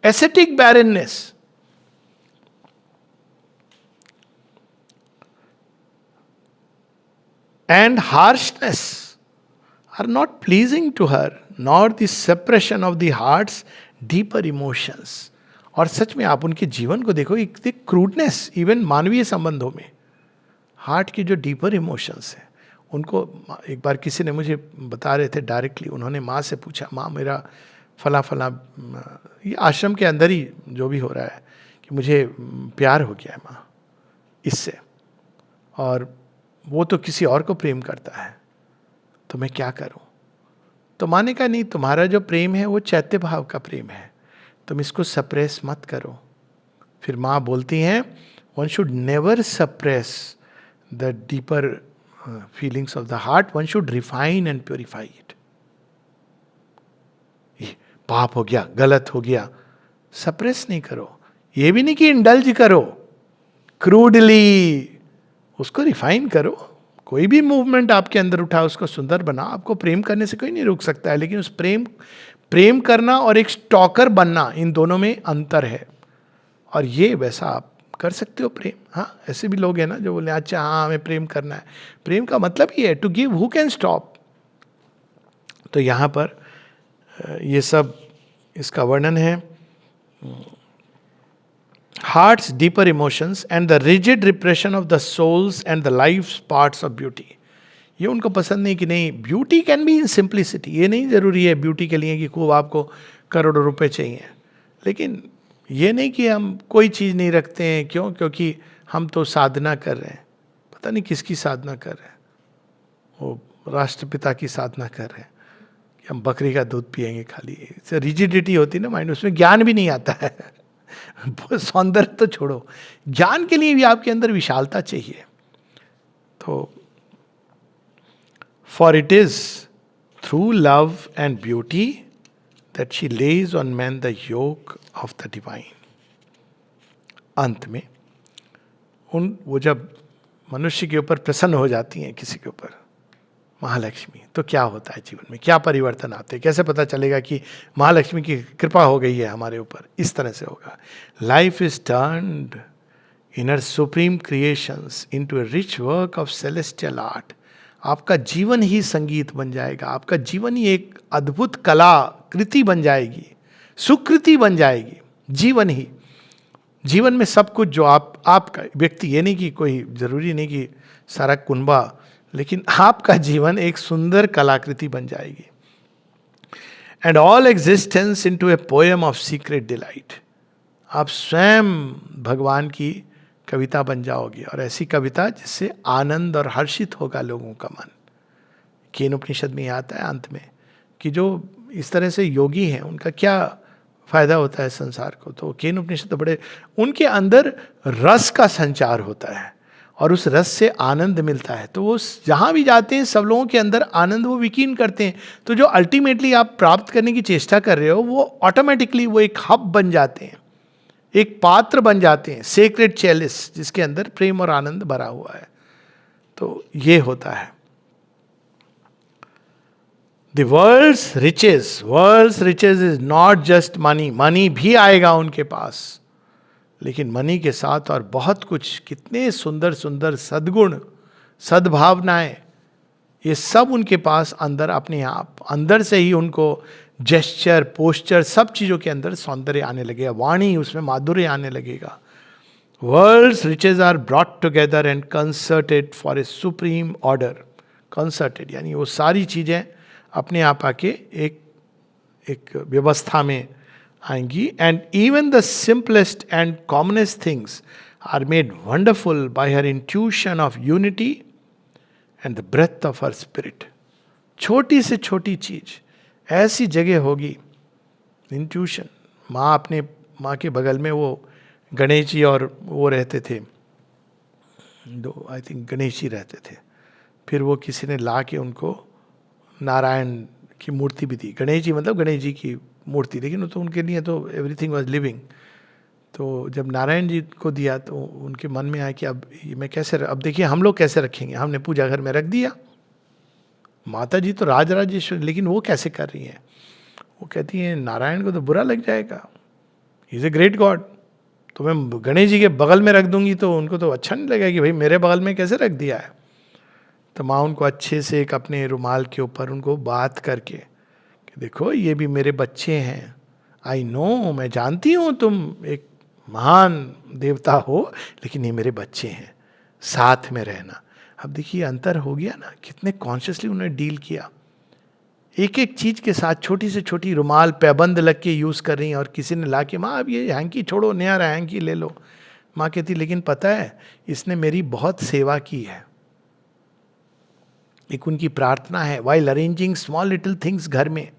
Ascetic barrenness, and harshness are not pleasing to her, nor the suppression of the heart's deeper emotions. और सच में आप उनके जीवन को देखो, एक क्रूडनेस इवन मानवीय संबंधों में, हार्ट की जो डीपर इमोशंस है उनको. एक बार किसी ने मुझे बता रहे थे डायरेक्टली, उन्होंने माँ से पूछा, माँ मेरा फला फला, ये आश्रम के अंदर ही जो भी हो रहा है, कि मुझे प्यार हो गया है माँ इससे, और वो तो किसी और को प्रेम करता है, तो मैं क्या करूं? तो माँ ने कहा, नहीं, तुम्हारा जो प्रेम है वो चैत्य भाव का प्रेम है, तुम इसको सप्रेस मत करो. फिर माँ बोलती हैं, one should never suppress the deeper feelings of the heart, one should refine and purify it. पाप हो गया, गलत हो गया, सप्रेस नहीं करो. ये भी नहीं कि इंडल्ज करो क्रूडली, उसको रिफाइन करो. कोई भी मूवमेंट आपके अंदर उठा, उसको सुंदर बना. आपको प्रेम करने से कोई नहीं रोक सकता है, लेकिन उस प्रेम करना और एक स्टॉकर बनना, इन दोनों में अंतर है. और ये वैसा आप कर सकते हो प्रेम. हाँ, ऐसे भी लोग हैं ना जो बोले, अच्छा हाँ हमें प्रेम करना है. प्रेम का मतलब ये है to give, who can stop. तो यहाँ पर ये सब इसका वर्णन है. Heart's deeper emotions and the rigid repression of the souls and the life's parts of beauty. ये उनको पसंद नहीं कि नहीं, beauty can be in simplicity. ये नहीं जरूरी है ब्यूटी के लिए कि खूब आपको करोड़ों रुपए चाहिए, लेकिन ये नहीं कि हम कोई चीज़ नहीं रखते हैं. क्यों? क्योंकि हम तो साधना कर रहे हैं. पता नहीं किसकी साधना कर रहे हैं. वो राष्ट्रपिता की साधना कर रहे हैं कि हम बकरी का दूध पिएंगे खाली. रिजिडिटी होती है ना माइंड, उसमें ज्ञान भी नहीं आता है. सौंदर्य तो छोड़ो, ज्ञान के लिए भी आपके अंदर विशालता चाहिए. तो for it is through love and beauty that she lays on man the yoke of the divine. अंत में वो जब मनुष्य के ऊपर प्रसन्न हो जाती हैं, किसी के ऊपर, महालक्ष्मी, तो क्या होता है जीवन में, क्या परिवर्तन आते हैं, कैसे पता चलेगा कि महालक्ष्मी की कृपा हो गई है हमारे ऊपर? इस तरह से होगा. Life is turned in her supreme creations into a rich work of celestial art. आपका जीवन ही संगीत बन जाएगा, आपका जीवन ही एक अद्भुत कला कृति बन जाएगी, सुकृति बन जाएगी. जीवन ही, जीवन में सब कुछ जो आपका व्यक्ति, ये नहीं कि कोई जरूरी नहीं कि सारा कुनबा, लेकिन आपका जीवन एक सुंदर कलाकृति बन जाएगी. And all existence into a poem of secret delight. आप स्वयं भगवान की कविता बन जाओगे, और ऐसी कविता जिससे आनंद और हर्षित होगा लोगों का मन. केन उपनिषद में आता है अंत में कि जो इस तरह से योगी हैं उनका क्या फायदा होता है संसार को. तो केन उपनिषद तो बड़े, उनके अंदर रस का संचार होता है और उस रस से आनंद मिलता है. तो वो जहाँ भी जाते हैं सब लोगों के अंदर आनंद वो विकीर्ण करते हैं. तो जो अल्टीमेटली आप प्राप्त करने की चेष्टा कर रहे हो, वो ऑटोमेटिकली वो एक हब बन जाते हैं, एक पात्र बन जाते हैं, सेक्रेट चेलिस, जिसके अंदर प्रेम और आनंद भरा हुआ है. तो ये होता है. The world's riches is not just money. Money भी आएगा उनके पास, लेकिन मनी के साथ और बहुत कुछ, कितने सुंदर सुंदर सद्गुण, सद्भावनाएं, ये सब उनके पास अंदर, अपने आप अंदर से ही उनको जेस्चर, पोस्चर, सब चीज़ों के अंदर सौंदर्य आने लगेगा, वाणी उसमें माधुर्य आने लगेगा. World's riches are brought together and concerted for a supreme order. Concerted यानी वो सारी चीज़ें अपने आप आके एक व्यवस्था में आएंगी. And even the simplest and commonest things are made wonderful by her intuition of unity and the breath of her spirit. छोटी से छोटी चीज ऐसी जगह होगी, इंट्यूशन. माँ के बगल में वो गणेश जी और वो रहते थे, दो आई थिंक गणेश जी रहते थे. फिर वो किसी ने ला के उनको नारायण की मूर्ति भी दी. गणेश जी मतलब गणेश जी की मूर्ति, लेकिन तो उनके लिए तो एवरीथिंग वाज लिविंग. तो जब नारायण जी को दिया तो उनके मन में आया कि अब मैं कैसे, अब देखिए हम लोग कैसे रखेंगे. हमने पूजा घर में रख दिया, माता जी तो राजराजेश्वरी, लेकिन वो कैसे कर रही हैं. वो कहती है नारायण को तो बुरा लग जाएगा, he is a great God, तो मैं गणेश जी के बगल में रख दूंगी तो उनको तो अच्छा नहीं लगेगा कि भाई मेरे बगल में कैसे रख दिया है। तो माँ उनको अच्छे से एक अपने रुमाल के ऊपर उनको बात करके कि देखो ये भी मेरे बच्चे हैं, आई नो, मैं जानती हूँ तुम एक महान देवता हो, लेकिन ये मेरे बच्चे हैं, साथ में रहना। अब देखिए अंतर हो गया ना, कितने कॉन्शियसली उन्होंने डील किया। एक एक चीज के साथ, छोटी से छोटी रुमाल पैबंद लग के यूज कर रही हैं, और किसी ने ला के माँ अब ये हैंकी छोड़ो, नया रहा हैंकी ले लो। माँ कहती लेकिन पता है इसने मेरी बहुत सेवा की है। एक उनकी प्रार्थना है while arranging small little things, घर में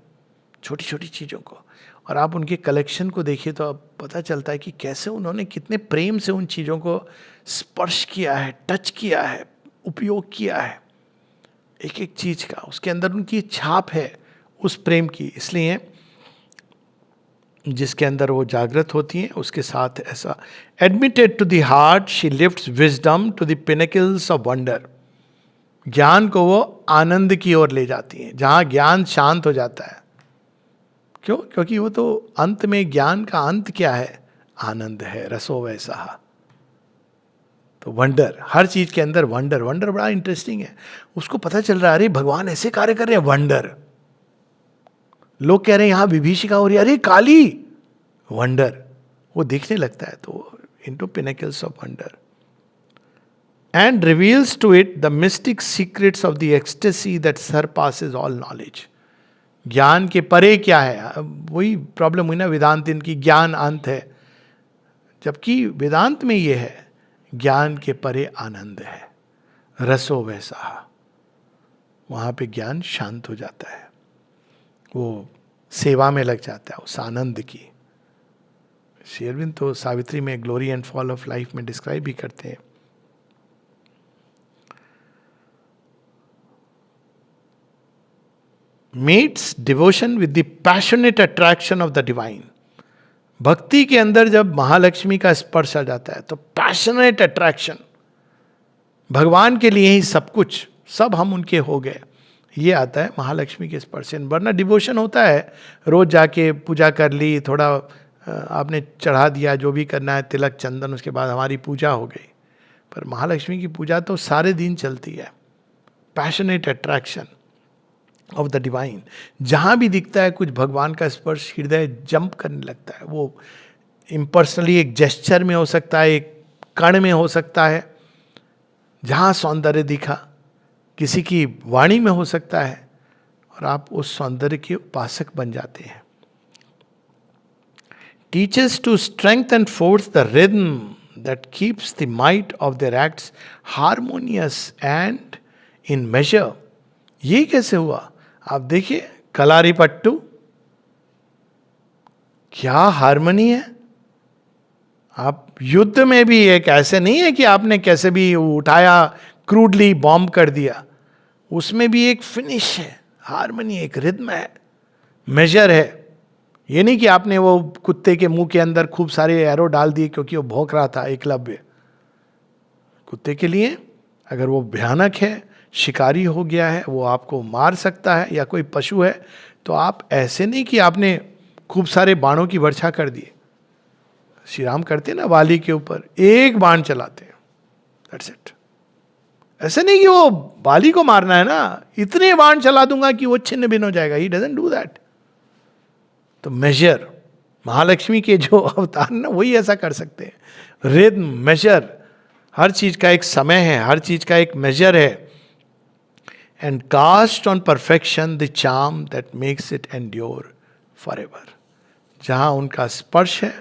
छोटी छोटी चीज़ों को। और आप उनके कलेक्शन को देखिए तो अब पता चलता है कि कैसे उन्होंने कितने प्रेम से उन चीज़ों को स्पर्श किया है, टच किया है, उपयोग किया है। एक एक चीज का उसके अंदर उनकी छाप है उस प्रेम की। इसलिए जिसके अंदर वो जागृत होती हैं उसके साथ ऐसा, admitted to the heart she lifts wisdom to the pinnacles of wonder. ज्ञान को वो आनंद की ओर ले जाती हैं, जहां ज्ञान शांत हो जाता है। क्यों? क्योंकि वो तो अंत में, ज्ञान का अंत क्या है? आनंद है, रसो वैसा। तो वंडर, हर चीज के अंदर वंडर। वंडर बड़ा इंटरेस्टिंग है, उसको पता चल रहा है अरे भगवान ऐसे कार्य कर रहे हैं, वंडर। लोग कह रहे हैं यहां विभीषिका हो रही है, अरे काली, वंडर। वो देखने लगता है तो into pinnacles of wonder and reveals to it the mystic secrets of the ecstasy that surpasses all knowledge. ज्ञान के परे क्या है? वही प्रॉब्लम हुई ना वेदांत, इनकी ज्ञान अंत है, जबकि वेदांत में ये है ज्ञान के परे आनंद है, रसो वैसा। वहां पे ज्ञान शांत हो जाता है, वो सेवा में लग जाता है उस आनंद की। श्री अरविंद तो सावित्री में glory and fall of life में डिस्क्राइब भी करते हैं। Meets devotion with the passionate attraction of the divine. भक्ति के अंदर जब महालक्ष्मी का स्पर्श आ जाता है तो पैशनेट अट्रैक्शन, भगवान के लिए ही सब कुछ, सब हम उनके हो गए, ये आता है महालक्ष्मी के स्पर्श से। वरना डिवोशन होता है रोज जाके पूजा कर ली, थोड़ा आपने चढ़ा दिया जो भी करना है, तिलक चंदन, उसके बाद हमारी पूजा हो गई। पर महालक्ष्मी की पूजा तो सारे दिन चलती है। Passionate attraction of the divine, जहां भी दिखता है कुछ भगवान का स्पर्श, हृदय जंप करने लगता है। वो इम्पर्सनली एक जेस्चर में हो सकता है, एक कण में हो सकता है, जहां सौंदर्य दिखा, किसी की वाणी में हो सकता है, और आप उस सौंदर्य के उपासक बन जाते हैं। Teachers to strength and force the rhythm that keeps the might of their acts harmonious and in measure. ये कैसे हुआ? आप देखिए कलारी पट्टू, क्या हारमोनी है। आप युद्ध में भी एक ऐसे नहीं है कि आपने कैसे भी उठाया, क्रूडली बॉम्ब कर दिया, उसमें भी एक फिनिश है, हारमोनी, एक रिद्म है, मेजर है। ये नहीं कि आपने वो कुत्ते के मुंह के अंदर खूब सारे एरो डाल दिए क्योंकि वो भौंक रहा था एकलव्य। कुत्ते के लिए अगर वो भयानक है, शिकारी हो गया है, वो आपको मार सकता है, या कोई पशु है, तो आप ऐसे नहीं कि आपने खूब सारे बाणों की वर्षा कर दी। श्री राम करते ना वाली के ऊपर, एक बाण चलाते हैं, दैट्स इट। ऐसे नहीं कि वो वाली को मारना है ना, इतने बाण चला दूंगा कि वो छिन्न भिन्न हो जाएगा, ही डजंट डू दैट। तो मेजर, महालक्ष्मी के जो अवतार ना वही ऐसा कर सकते हैं। रिद्म, मेजर, हर चीज का एक समय है, हर चीज का एक मेजर है। And cast on perfection the charm that makes it endure forever. जहाँ उनका स्पर्श है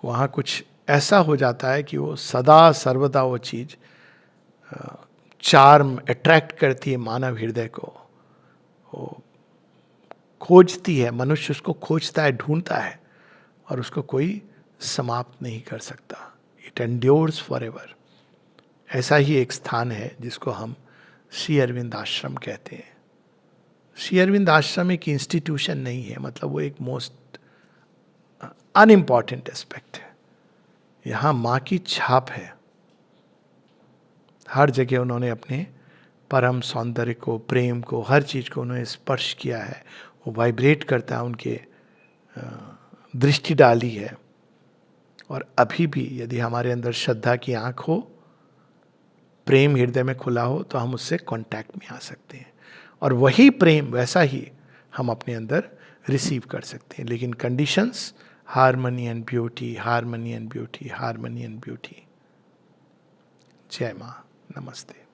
वहाँ कुछ ऐसा हो जाता है कि वो सदा सर्वदा वो चीज़ चार्म अट्रैक्ट करती है मानव हृदय को, वो खोजती है, मनुष्य उसको खोजता है, ढूंढता है, और उसको कोई समाप्त नहीं कर सकता। It endures forever. ऐसा ही एक स्थान है जिसको हम श्री अरविंद आश्रम कहते हैं। श्री अरविंद आश्रम एक इंस्टीट्यूशन नहीं है, मतलब वो एक मोस्ट अनइम्पॉर्टेंट एस्पेक्ट है। यहाँ माँ की छाप है, हर जगह उन्होंने अपने परम सौंदर्य को, प्रेम को, हर चीज को उन्होंने स्पर्श किया है। वो वाइब्रेट करता है, उनके दृष्टि डाली है। और अभी भी यदि हमारे अंदर श्रद्धा की आंख हो, प्रेम हृदय में खुला हो, तो हम उससे कांटेक्ट में आ सकते हैं, और वही प्रेम वैसा ही हम अपने अंदर रिसीव कर सकते हैं। लेकिन conditions, harmony and beauty, harmony and beauty, harmony and beauty. जय मां, नमस्ते।